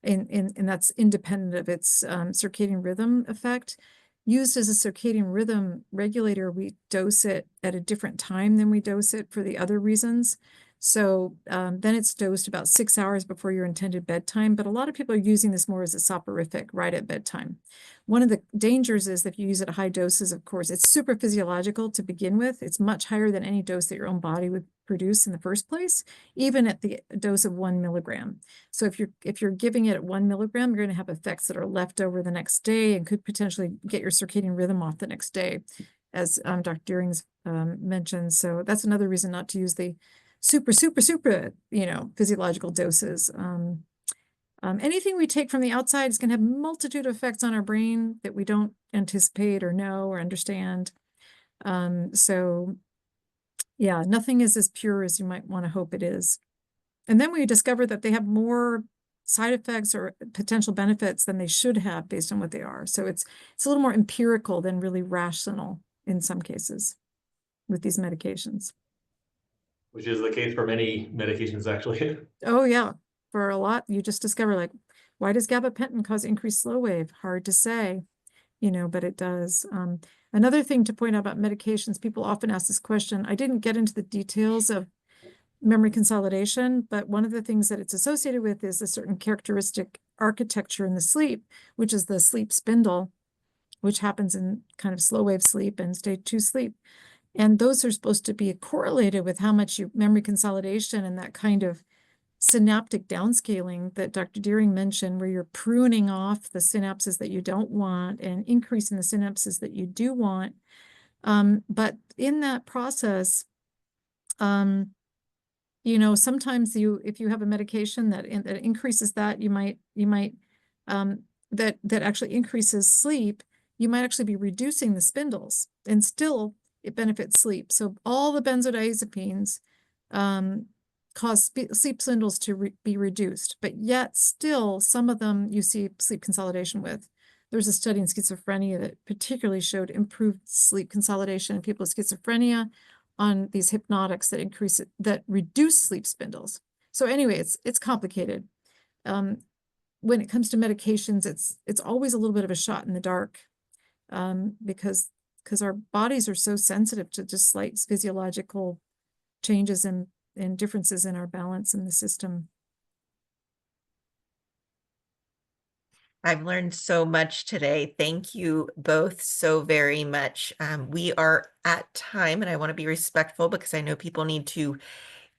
And that's independent of its circadian rhythm effect. Used as a circadian rhythm regulator, we dose it at a different time than we dose it for the other reasons. So then it's dosed about 6 hours before your intended bedtime. But a lot of people are using this more as a soporific right at bedtime. One of the dangers is that if you use it at high doses, of course, it's super physiological to begin with. It's much higher than any dose that your own body would produce in the first place, even at the dose of 1 milligram. So if you're giving it at 1 milligram, you're going to have effects that are left over the next day and could potentially get your circadian rhythm off the next day, as Dr. Diering's mentioned. So that's another reason not to use the super, physiological doses. Anything we take from the outside is going to have multitude of effects on our brain that we don't anticipate or know or understand. So yeah, nothing is as pure as you might want to hope it is. And then we discover that they have more side effects or potential benefits than they should have based on what they are. So it's a little more empirical than really rational in some cases with these medications. which is the case for many medications, actually. Oh yeah, for a lot, you just discover like, why does gabapentin cause increased slow wave? Hard to say, but it does. Another thing to point out about medications, people often ask this question. I didn't get into the details of memory consolidation, but one of the things that it's associated with is a certain characteristic architecture in the sleep, which is the sleep spindle, which happens in kind of slow wave sleep and stage 2 sleep. And those are supposed to be correlated with how much memory consolidation and that kind of synaptic downscaling that Dr. Diering mentioned, where you're pruning off the synapses that you don't want and increasing the synapses that you do want. But in that process, sometimes if you have a medication that increases that, that actually increases sleep, you might actually be reducing the spindles, and still it benefits sleep. So all the benzodiazepines cause sleep spindles to be reduced, but yet still some of them you see sleep consolidation with. There's a study in schizophrenia that particularly showed improved sleep consolidation in people with schizophrenia on these hypnotics that reduce sleep spindles. So anyway, it's complicated. When it comes to medications, it's always a little bit of a shot in the dark, because our bodies are so sensitive to just slight physiological changes and differences in our balance in the system. I've learned so much today. Thank you both so very much. We are at time, and I want to be respectful because I know people need to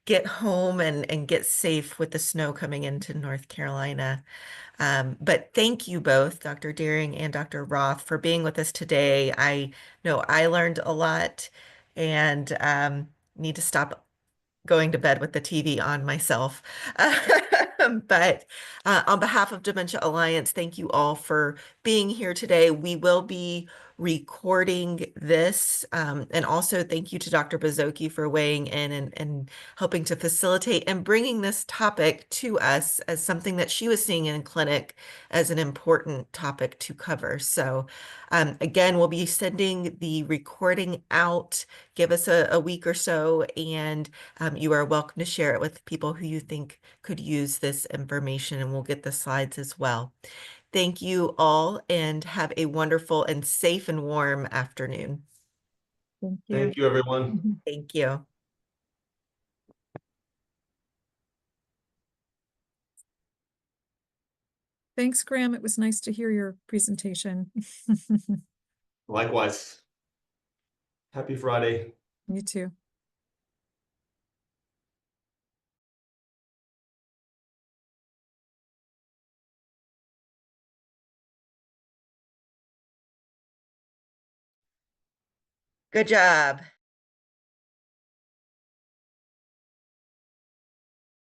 get home and get safe with the snow coming into North Carolina. But thank you both, Dr. Diering and Dr. Roth, for being with us today. I know I learned a lot and need to stop going to bed with the TV on myself. But on behalf of Dementia Alliance, thank you all for being here today. We will be recording this. And also thank you to Dr. Bozoki for weighing in and helping to facilitate and bringing this topic to us as something that she was seeing in clinic as an important topic to cover. So again, we'll be sending the recording out. Give us a week or so, and you are welcome to share it with people who you think could use this information, and we'll get the slides as well. Thank you all, and have a wonderful and safe and warm afternoon. Thank you. Thank you, everyone. Thank you. Thanks, Graham. It was nice to hear your presentation. Likewise. Happy Friday. You too. Good job.